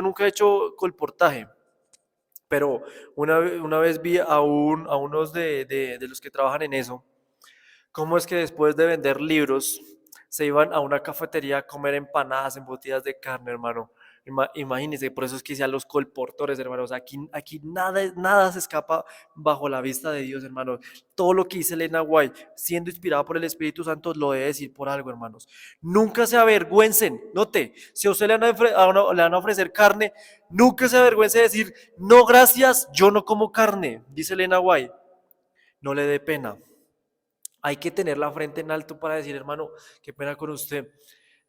nunca he hecho colportaje, pero una vez vi a unos de los que trabajan en eso, cómo es que después de vender libros se iban a una cafetería a comer empanadas embutidas de carne, hermano. Imagínense, por eso es que sean los colportores, hermanos. Aquí nada se escapa bajo la vista de Dios, hermanos. Todo lo que dice Elena White, siendo inspirada por el Espíritu Santo, lo debe decir por algo, hermanos. Nunca se avergüencen. Note, si a usted le van a ofrecer carne, nunca se avergüence de decir, no, gracias, yo no como carne, dice Elena White. No le dé pena. Hay que tener la frente en alto para decir, hermano, qué pena con usted,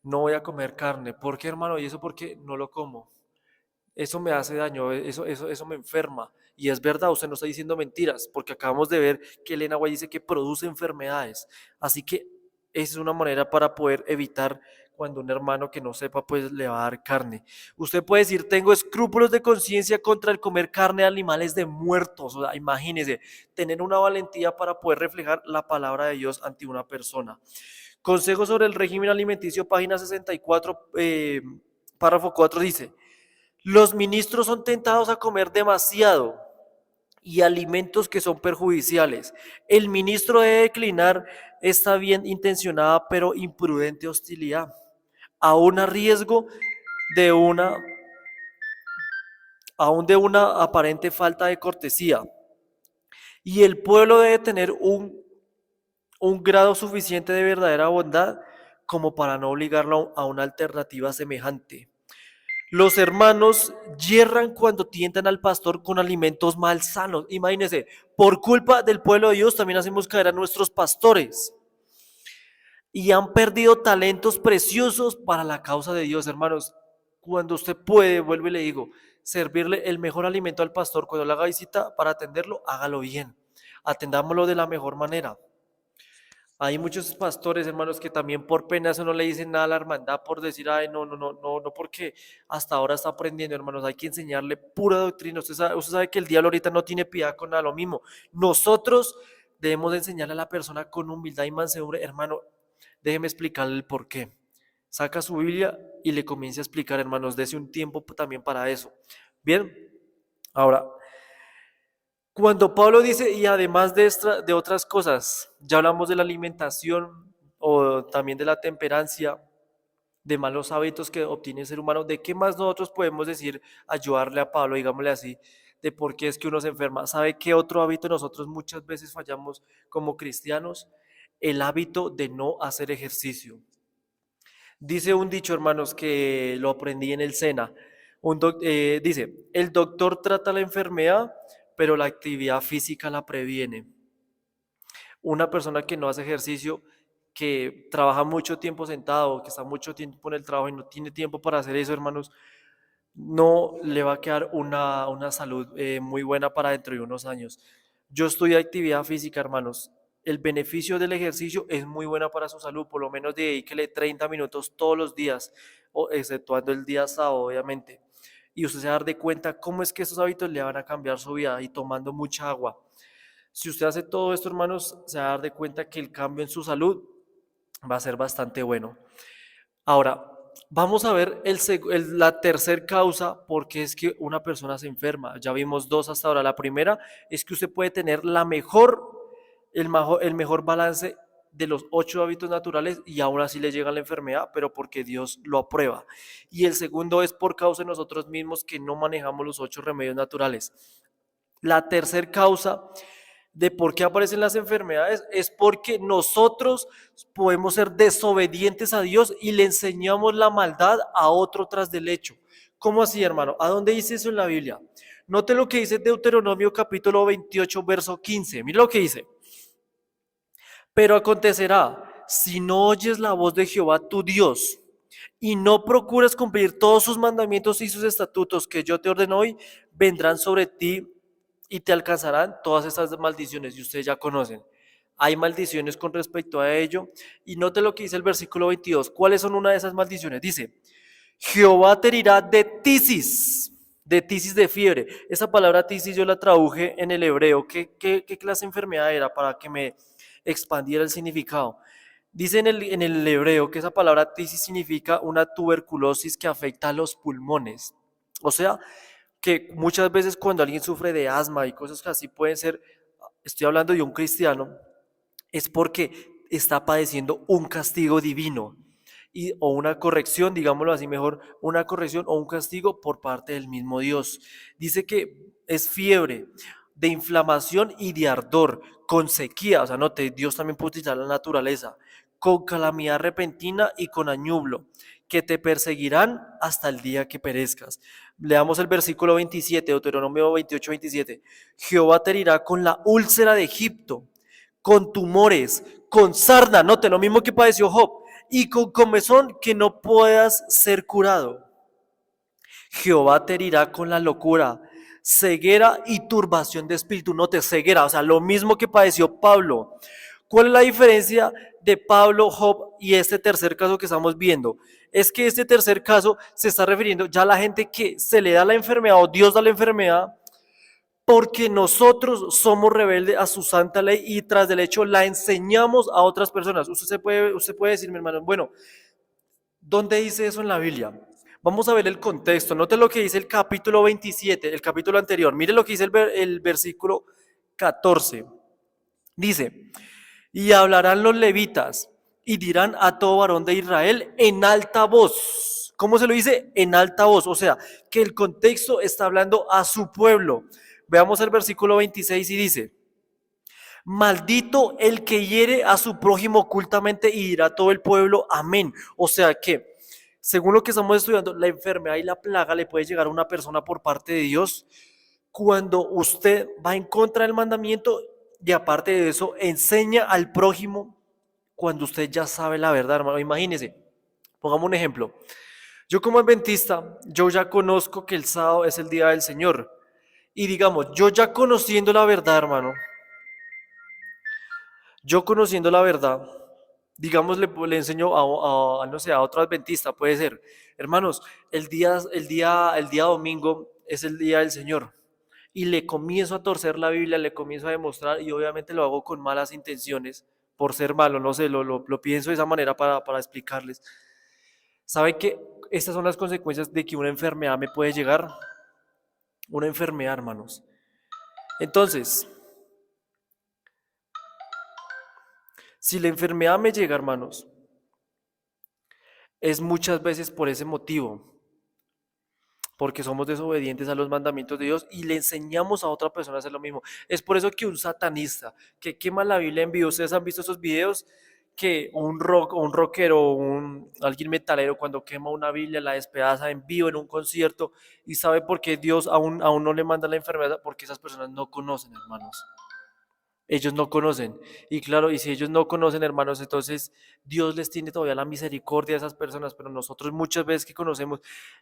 no voy a comer carne. ¿Por qué, hermano? Y eso porque no lo como. Eso me hace daño, eso me enferma. Y es verdad, usted no está diciendo mentiras, porque acabamos de ver que Elena White dice que produce enfermedades. Así que esa es una manera para poder evitar cuando un hermano que no sepa, pues le va a dar carne. Usted puede decir, tengo escrúpulos de conciencia contra el comer carne de animales de muertos. O sea, imagínese, tener una valentía para poder reflejar la palabra de Dios ante una persona. Consejo sobre el régimen alimenticio, página 64, párrafo 4 dice, los ministros son tentados a comer demasiado y alimentos que son perjudiciales. El ministro debe declinar esta bien intencionada pero imprudente hostilidad, aún a riesgo de aún de una aparente falta de cortesía. Y el pueblo debe tener un grado suficiente de verdadera bondad como para no obligarlo a una alternativa semejante. Los hermanos yerran cuando tientan al pastor con alimentos malsanos. Imagínense, por culpa del pueblo de Dios también hacemos caer a nuestros pastores. Y han perdido talentos preciosos para la causa de Dios, hermanos. Cuando usted puede, vuelvo y le digo, servirle el mejor alimento al pastor, cuando le haga visita para atenderlo, hágalo bien. Atendámoslo de la mejor manera. Hay muchos pastores, hermanos, que también por pena eso no le dicen nada a la hermandad por decir, ay, no, no, no, no, no, porque hasta ahora está aprendiendo, hermanos. Hay que enseñarle pura doctrina. Usted sabe que el diablo ahorita no tiene piedad con nada, lo mismo. Nosotros debemos de enseñarle a la persona con humildad y mansedumbre, hermano, déjeme explicarle el por qué. Saca su Biblia y le comience a explicar, hermanos, dése un tiempo también para eso. Bien, ahora, cuando Pablo dice, y además de otras cosas, ya hablamos de la alimentación o también de la temperancia, de malos hábitos que obtiene el ser humano, ¿de qué más nosotros podemos decir, ayudarle a Pablo, digámosle así, de por qué es que uno se enferma? ¿Sabe qué otro hábito nosotros muchas veces fallamos como cristianos? El hábito de no hacer ejercicio. Dice un dicho, hermanos, que lo aprendí en el SENA. Dice, el doctor trata la enfermedad, pero la actividad física la previene. Una persona que no hace ejercicio, que trabaja mucho tiempo sentado, que está mucho tiempo en el trabajo y no tiene tiempo para hacer eso, hermanos, no le va a quedar una salud muy buena para dentro de unos años. Yo estudio actividad física, hermanos. El beneficio del ejercicio es muy buena para su salud, por lo menos dedíquele 30 minutos todos los días, o exceptuando el día sábado, obviamente. Y usted se va a dar de cuenta cómo es que esos hábitos le van a cambiar su vida y tomando mucha agua. Si usted hace todo esto, hermanos, se va a dar de cuenta que el cambio en su salud va a ser bastante bueno. Ahora, vamos a ver la tercera causa por qué es que una persona se enferma. Ya vimos dos hasta ahora. La primera es que usted puede tener el mejor balance de los 8 hábitos naturales y aún así le llega la enfermedad, pero porque Dios lo aprueba. Y el segundo es por causa de nosotros mismos que no manejamos los 8 remedios naturales. La tercera causa de por qué aparecen las enfermedades es porque nosotros podemos ser desobedientes a Dios y le enseñamos la maldad a otro tras del hecho. ¿Cómo así, hermano? ¿A dónde dice eso en la Biblia? Note lo que dice Deuteronomio capítulo 28, verso 15. Mira lo que dice. Pero acontecerá, si no oyes la voz de Jehová tu Dios y no procuras cumplir todos sus mandamientos y sus estatutos que yo te ordeno hoy, vendrán sobre ti y te alcanzarán todas estas maldiciones y ustedes ya conocen. Hay maldiciones con respecto a ello y note lo que dice el versículo 22. ¿Cuáles son una de esas maldiciones? Dice, Jehová te herirá de tisis de fiebre. Esa palabra tisis yo la traduje en el hebreo. ¿Qué clase de enfermedad era para que me expandiera el significado? Dice en el hebreo que esa palabra tisis significa una tuberculosis que afecta a los pulmones. O sea, que muchas veces cuando alguien sufre de asma y cosas así pueden ser, estoy hablando de un cristiano, es porque está padeciendo un castigo divino o una corrección, digámoslo así mejor, una corrección o un castigo por parte del mismo Dios. Dice que es fiebre de inflamación y de ardor, con sequía, o sea, note, Dios también puede utilizar la naturaleza, con calamidad repentina y con añublo, que te perseguirán hasta el día que perezcas. Leamos el versículo 27, Deuteronomio 28, 27. Jehová te herirá con la úlcera de Egipto, con tumores, con sarna, note lo mismo que padeció Job, y con comezón que no puedas ser curado. Jehová te herirá con la locura, ceguera y turbación de espíritu. Note, ceguera, o sea, lo mismo que padeció Pablo. ¿Cuál es la diferencia de Pablo, Job y este tercer caso que estamos viendo? Es que este tercer caso se está refiriendo ya a la gente que se le da la enfermedad o Dios da la enfermedad porque nosotros somos rebeldes a su santa ley y tras del hecho la enseñamos a otras personas. Usted puede decir, mi hermano, bueno, ¿dónde dice eso en la Biblia? Vamos a ver el contexto. Note lo que dice el capítulo 27, el capítulo anterior. Mire lo que dice el versículo 14. Dice, y hablarán los levitas y dirán a todo varón de Israel en alta voz. ¿Cómo se lo dice? En alta voz. O sea, que el contexto está hablando a su pueblo. Veamos el versículo 26 y dice, maldito el que hiere a su prójimo ocultamente y dirá todo el pueblo, amén. O sea que, según lo que estamos estudiando, la enfermedad y la plaga le puede llegar a una persona por parte de Dios cuando usted va en contra del mandamiento y aparte de eso enseña al prójimo cuando usted ya sabe la verdad, hermano. Imagínese, pongamos un ejemplo. Yo como adventista, yo ya conozco que el sábado es el día del Señor. Y digamos, yo ya conociendo la verdad, hermano, yo conociendo la verdad, digamos, le enseño no sé, a otro adventista, puede ser, hermanos, el día domingo es el día del Señor. Y le comienzo a torcer la Biblia, le comienzo a demostrar, y obviamente lo hago con malas intenciones, por ser malo, no sé, lo pienso de esa manera para explicarles. ¿Saben que estas son las consecuencias de que una enfermedad me puede llegar? Una enfermedad, hermanos. Entonces, si la enfermedad me llega, hermanos, es muchas veces por ese motivo, porque somos desobedientes a los mandamientos de Dios y le enseñamos a otra persona a hacer lo mismo. Es por eso que un satanista que quema la Biblia en vivo, ustedes han visto esos videos que un rockero o alguien metalero cuando quema una Biblia la despedaza en vivo en un concierto y sabe por qué Dios aún no le manda la enfermedad, porque esas personas no conocen, hermanos. Ellos no conocen. Y claro, y si ellos no conocen, hermanos, entonces Dios les tiene todavía la misericordia a esas personas, pero nosotros muchas veces que conocemos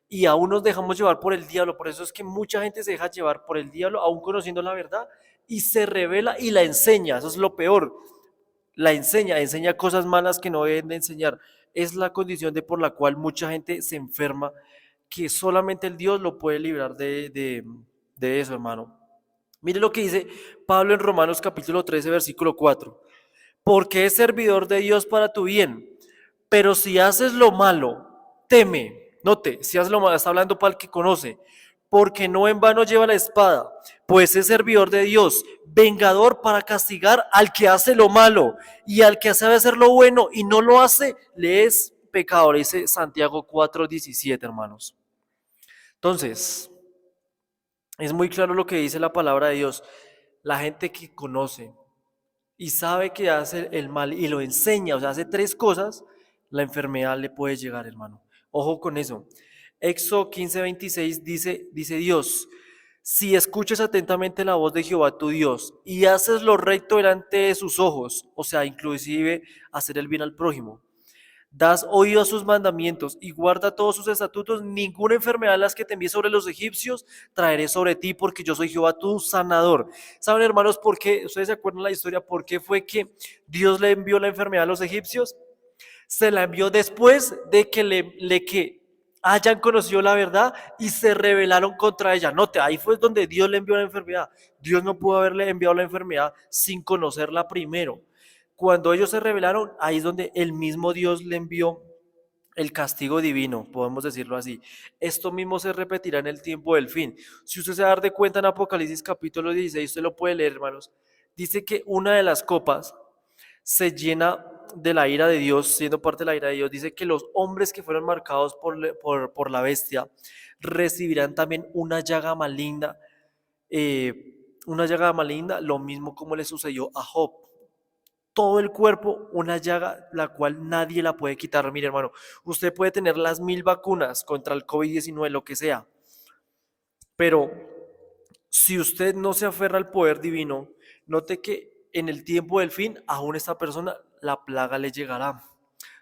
y aún nos dejamos llevar por el diablo. Por eso es que mucha gente se deja llevar por el diablo, aún conociendo la verdad, y se revela y la enseña. Eso es lo peor. La enseña cosas malas que no deben de enseñar. Es la condición de por la cual mucha gente se enferma, que solamente el Dios lo puede librar de eso, hermano. Mire lo que dice Pablo en Romanos capítulo 13, versículo 4. Porque es servidor de Dios para tu bien, pero si haces lo malo, teme. Note, si haces lo malo, está hablando para el que conoce. Porque no en vano lleva la espada, pues es servidor de Dios, vengador para castigar al que hace lo malo, y al que sabe hacer lo bueno y no lo hace, le es pecador. Dice Santiago 4:17, hermanos. Entonces, es muy claro lo que dice la palabra de Dios. La gente que conoce y sabe que hace el mal y lo enseña, o sea, hace tres cosas, la enfermedad le puede llegar, hermano. Ojo con eso. Éxodo 15:26 dice Dios, si escuchas atentamente la voz de Jehová tu Dios y haces lo recto delante de sus ojos, o sea, inclusive hacer el bien al prójimo, das oído a sus mandamientos y guarda todos sus estatutos, ninguna enfermedad de las que te envié sobre los egipcios traeré sobre ti, porque yo soy Jehová tu sanador. ¿Saben, hermanos, por qué? ¿Ustedes se acuerdan la historia? ¿Por qué fue que Dios le envió la enfermedad a los egipcios? Se la envió después de que que hayan conocido la verdad y se rebelaron contra ella. Note, ahí fue donde Dios le envió la enfermedad. Dios no pudo haberle enviado la enfermedad sin conocerla primero. Cuando ellos se rebelaron, ahí es donde el mismo Dios le envió el castigo divino, podemos decirlo así. Esto mismo se repetirá en el tiempo del fin. Si usted se da de cuenta en Apocalipsis capítulo 16, usted lo puede leer, hermanos. Dice que una de las copas se llena de la ira de Dios, siendo parte de la ira de Dios. Dice que los hombres que fueron marcados por la bestia recibirán también una llaga maligna, lo mismo como le sucedió a Job. Todo el cuerpo, una llaga la cual nadie la puede quitar. Mire, hermano, usted puede tener las 1000 vacunas contra el COVID-19, lo que sea, pero si usted no se aferra al poder divino, note que en el tiempo del fin, aún esta persona, la plaga le llegará.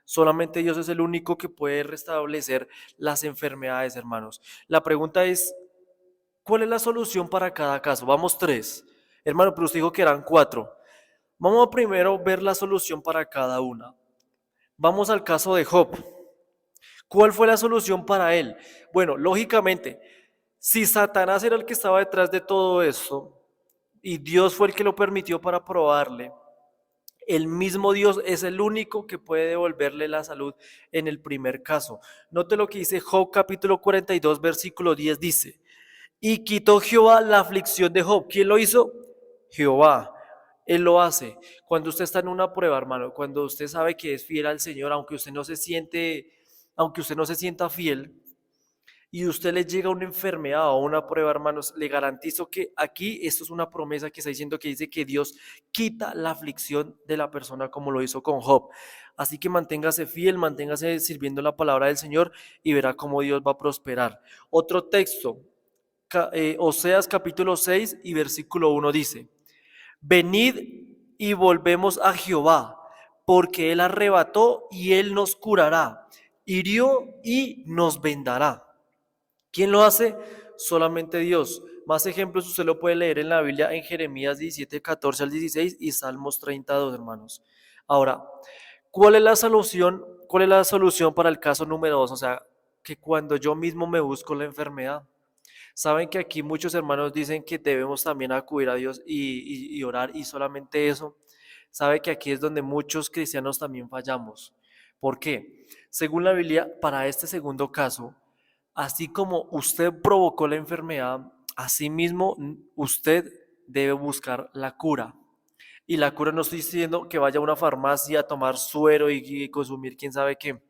Solamente Dios es el único que puede restablecer las enfermedades, hermanos. La pregunta es, ¿cuál es la solución para cada caso? Vamos tres. Hermano, pero usted dijo que eran cuatro. Vamos a primero ver la solución para cada una. Vamos al caso de Job. ¿Cuál fue la solución para él? Bueno, lógicamente, si Satanás era el que estaba detrás de todo esto y Dios fue el que lo permitió para probarle, el mismo Dios es el único que puede devolverle la salud en el primer caso. Note lo que dice Job capítulo 42, versículo 10, dice, y quitó Jehová la aflicción de Job. ¿Quién lo hizo? Jehová. Él lo hace. Cuando usted está en una prueba, hermano, cuando usted sabe que es fiel al Señor, aunque usted no se sienta fiel, y usted le llega una enfermedad o una prueba, hermanos, le garantizo que aquí esto es una promesa que está diciendo, que dice que Dios quita la aflicción de la persona como lo hizo con Job. Así que manténgase fiel, manténgase sirviendo la palabra del Señor y verá cómo Dios va a prosperar. Otro texto, Oseas capítulo 6 y versículo 1 dice, venid y volvemos a Jehová, porque Él arrebató y Él nos curará, hirió y nos vendará. ¿Quién lo hace? Solamente Dios. Más ejemplos usted lo puede leer en la Biblia en Jeremías 17, 14 al 16 y Salmos 32, hermanos. Ahora, ¿cuál es la solución? ¿Cuál es la solución para el caso número 2? O sea, que cuando yo mismo me busco la enfermedad. Saben que aquí muchos hermanos dicen que debemos también acudir a Dios y orar, y solamente eso. Sabe que aquí es donde muchos cristianos también fallamos. ¿Por qué? Según la Biblia, para este segundo caso, así como usted provocó la enfermedad, asimismo usted debe buscar la cura. Y la cura, no estoy diciendo que vaya a una farmacia a tomar suero y consumir quién sabe qué.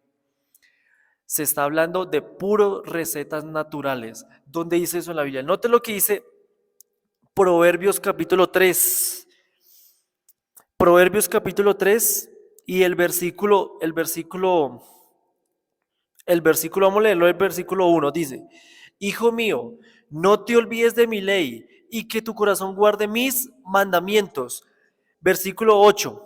Se está hablando de puras recetas naturales. ¿Dónde dice eso en la Biblia? Note lo que dice Proverbios capítulo 3. Proverbios capítulo 3 Y el versículo, vamos a leerlo, el versículo 1 dice, Hijo mío, no te olvides de mi ley y que tu corazón guarde mis mandamientos. Versículo 8,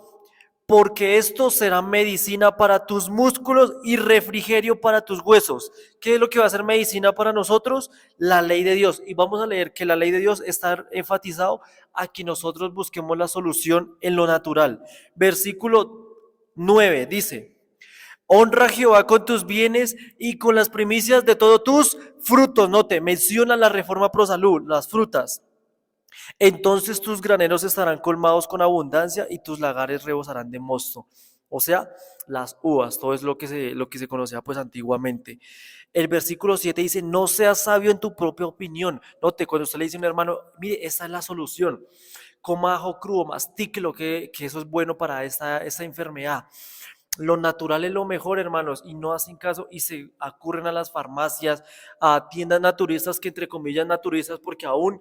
porque esto será medicina para tus músculos y refrigerio para tus huesos. ¿Qué es lo que va a ser medicina para nosotros? La ley de Dios. Y vamos a leer que la ley de Dios está enfatizado a que nosotros busquemos la solución en lo natural. Versículo 9 dice, honra a Jehová con tus bienes y con las primicias de todos tus frutos. Note, menciona la reforma pro salud, las frutas. Entonces tus graneros estarán colmados con abundancia y tus lagares rebosarán de mosto. O sea, las uvas, todo es lo que se conocía pues antiguamente. El versículo 7 dice, no seas sabio en tu propia opinión. Note, cuando usted le dice a un hermano, mire, esta es la solución. Coma ajo crudo, mastíquelo, que eso es bueno para esta enfermedad. Lo natural es lo mejor, hermanos, y no hacen caso y se acurren a las farmacias, a tiendas naturistas, que entre comillas naturistas, porque aún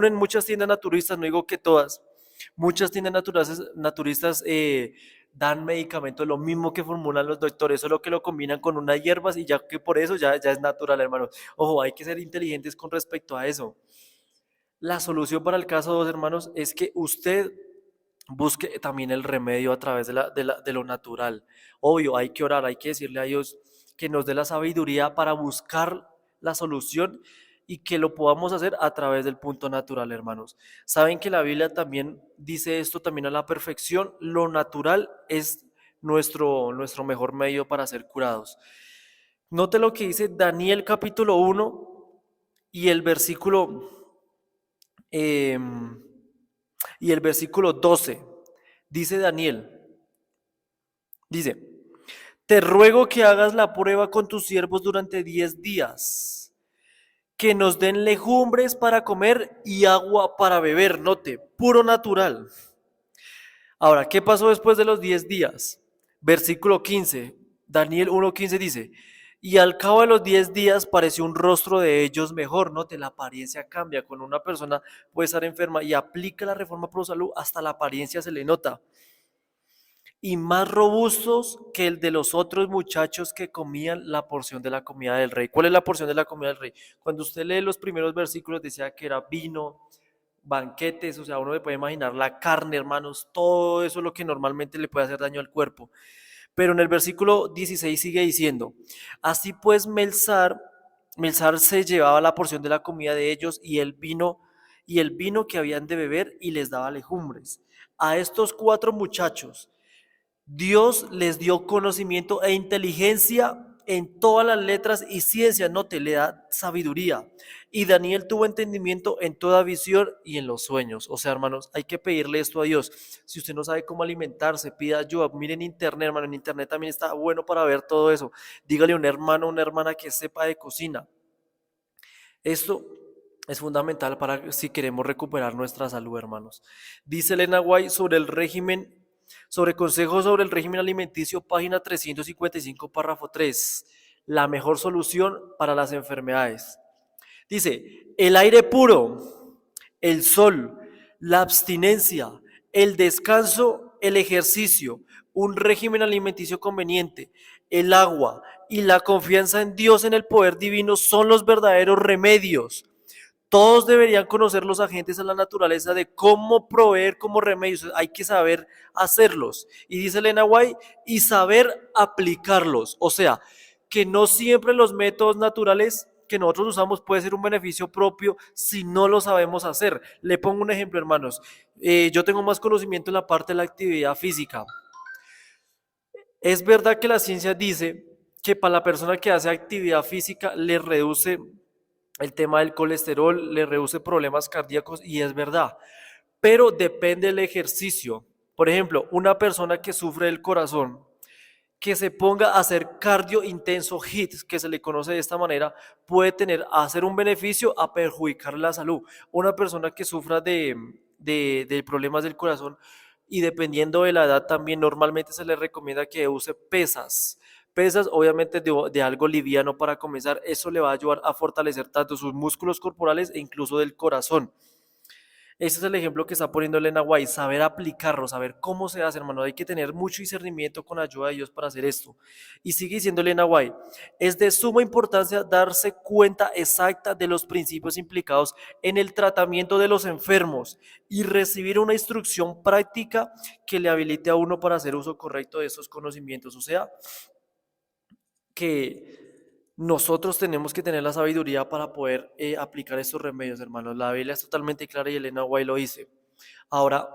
en muchas tiendas naturistas, no digo que todas, muchas tiendas naturistas dan medicamentos, lo mismo que formulan los doctores, solo que lo combinan con unas hierbas y ya que por eso ya es natural, hermanos. Ojo, hay que ser inteligentes con respecto a eso. La solución para el caso 2, hermanos, es que usted busque también el remedio a través de lo natural. Obvio, hay que orar, hay que decirle a Dios que nos dé la sabiduría para buscar la solución y que lo podamos hacer a través del punto natural, hermanos. Saben que la Biblia también dice esto también a la perfección. Lo natural es nuestro mejor medio para ser curados. Note lo que dice Daniel capítulo 1 y el versículo em, y el versículo 12. Dice Daniel, dice, te ruego que hagas la prueba con tus siervos durante 10 días, que nos den legumbres para comer y agua para beber. Note, puro natural. Ahora, ¿qué pasó después de los 10 días? Versículo 15, Daniel 1:15 dice, y al cabo de los 10 días pareció un rostro de ellos mejor. Note, la apariencia cambia. Cuando una persona puede estar enferma y aplica la reforma pro salud, hasta la apariencia se le nota. Y más robustos que el de los otros muchachos que comían la porción de la comida del rey. ¿Cuál es la porción de la comida del rey? Cuando usted lee los primeros versículos decía que era vino, banquetes, o sea, uno le puede imaginar la carne, hermanos, todo eso es lo que normalmente le puede hacer daño al cuerpo. Pero en el versículo 16 sigue diciendo, así pues Melzar se llevaba la porción de la comida de ellos y el vino que habían de beber y les daba legumbres. A estos 4 muchachos Dios les dio conocimiento e inteligencia en todas las letras y ciencias, no te le da sabiduría. Y Daniel tuvo entendimiento en toda visión y en los sueños. O sea, hermanos, hay que pedirle esto a Dios. Si usted no sabe cómo alimentarse, pida ayuda. Miren internet, hermano, en internet también está bueno para ver todo eso. Dígale a un hermano o una hermana que sepa de cocina. Esto es fundamental para si queremos recuperar nuestra salud, hermanos. Dice Elena White sobre consejos sobre el régimen alimenticio, página 355, párrafo 3. La mejor solución para las enfermedades. Dice, el aire puro, el sol, la abstinencia, el descanso, el ejercicio, un régimen alimenticio conveniente, el agua y la confianza en Dios, en el poder divino, son los verdaderos remedios. Todos deberían conocer los agentes en la naturaleza de cómo proveer como remedios. Hay que saber hacerlos. Y dice Elena White, y saber aplicarlos. O sea, que no siempre los métodos naturales que nosotros usamos puede ser un beneficio propio si no lo sabemos hacer. Le pongo un ejemplo, hermanos. Yo tengo más conocimiento en la parte de la actividad física. Es verdad que la ciencia dice que para la persona que hace actividad física le reduce el tema del colesterol, le reduce problemas cardíacos y es verdad, pero depende del ejercicio. Por ejemplo, una persona que sufre del corazón, que se ponga a hacer cardio intenso HIIT, que se le conoce de esta manera, puede hacer un beneficio a perjudicar la salud. Una persona que sufra de problemas del corazón y dependiendo de la edad también normalmente se le recomienda que use pesas obviamente de algo liviano para comenzar. Eso le va a ayudar a fortalecer tanto sus músculos corporales e incluso del corazón. Ese es el ejemplo que está poniendo Elena White, saber aplicarlo, saber cómo se hace, hermano. Hay que tener mucho discernimiento con ayuda de Dios para hacer esto. Y sigue diciendo Elena White, es de suma importancia darse cuenta exacta de los principios implicados en el tratamiento de los enfermos y recibir una instrucción práctica que le habilite a uno para hacer uso correcto de esos conocimientos. O sea, que nosotros tenemos que tener la sabiduría para poder aplicar estos remedios, hermanos. La Biblia es totalmente clara y Elena White lo dice. Ahora,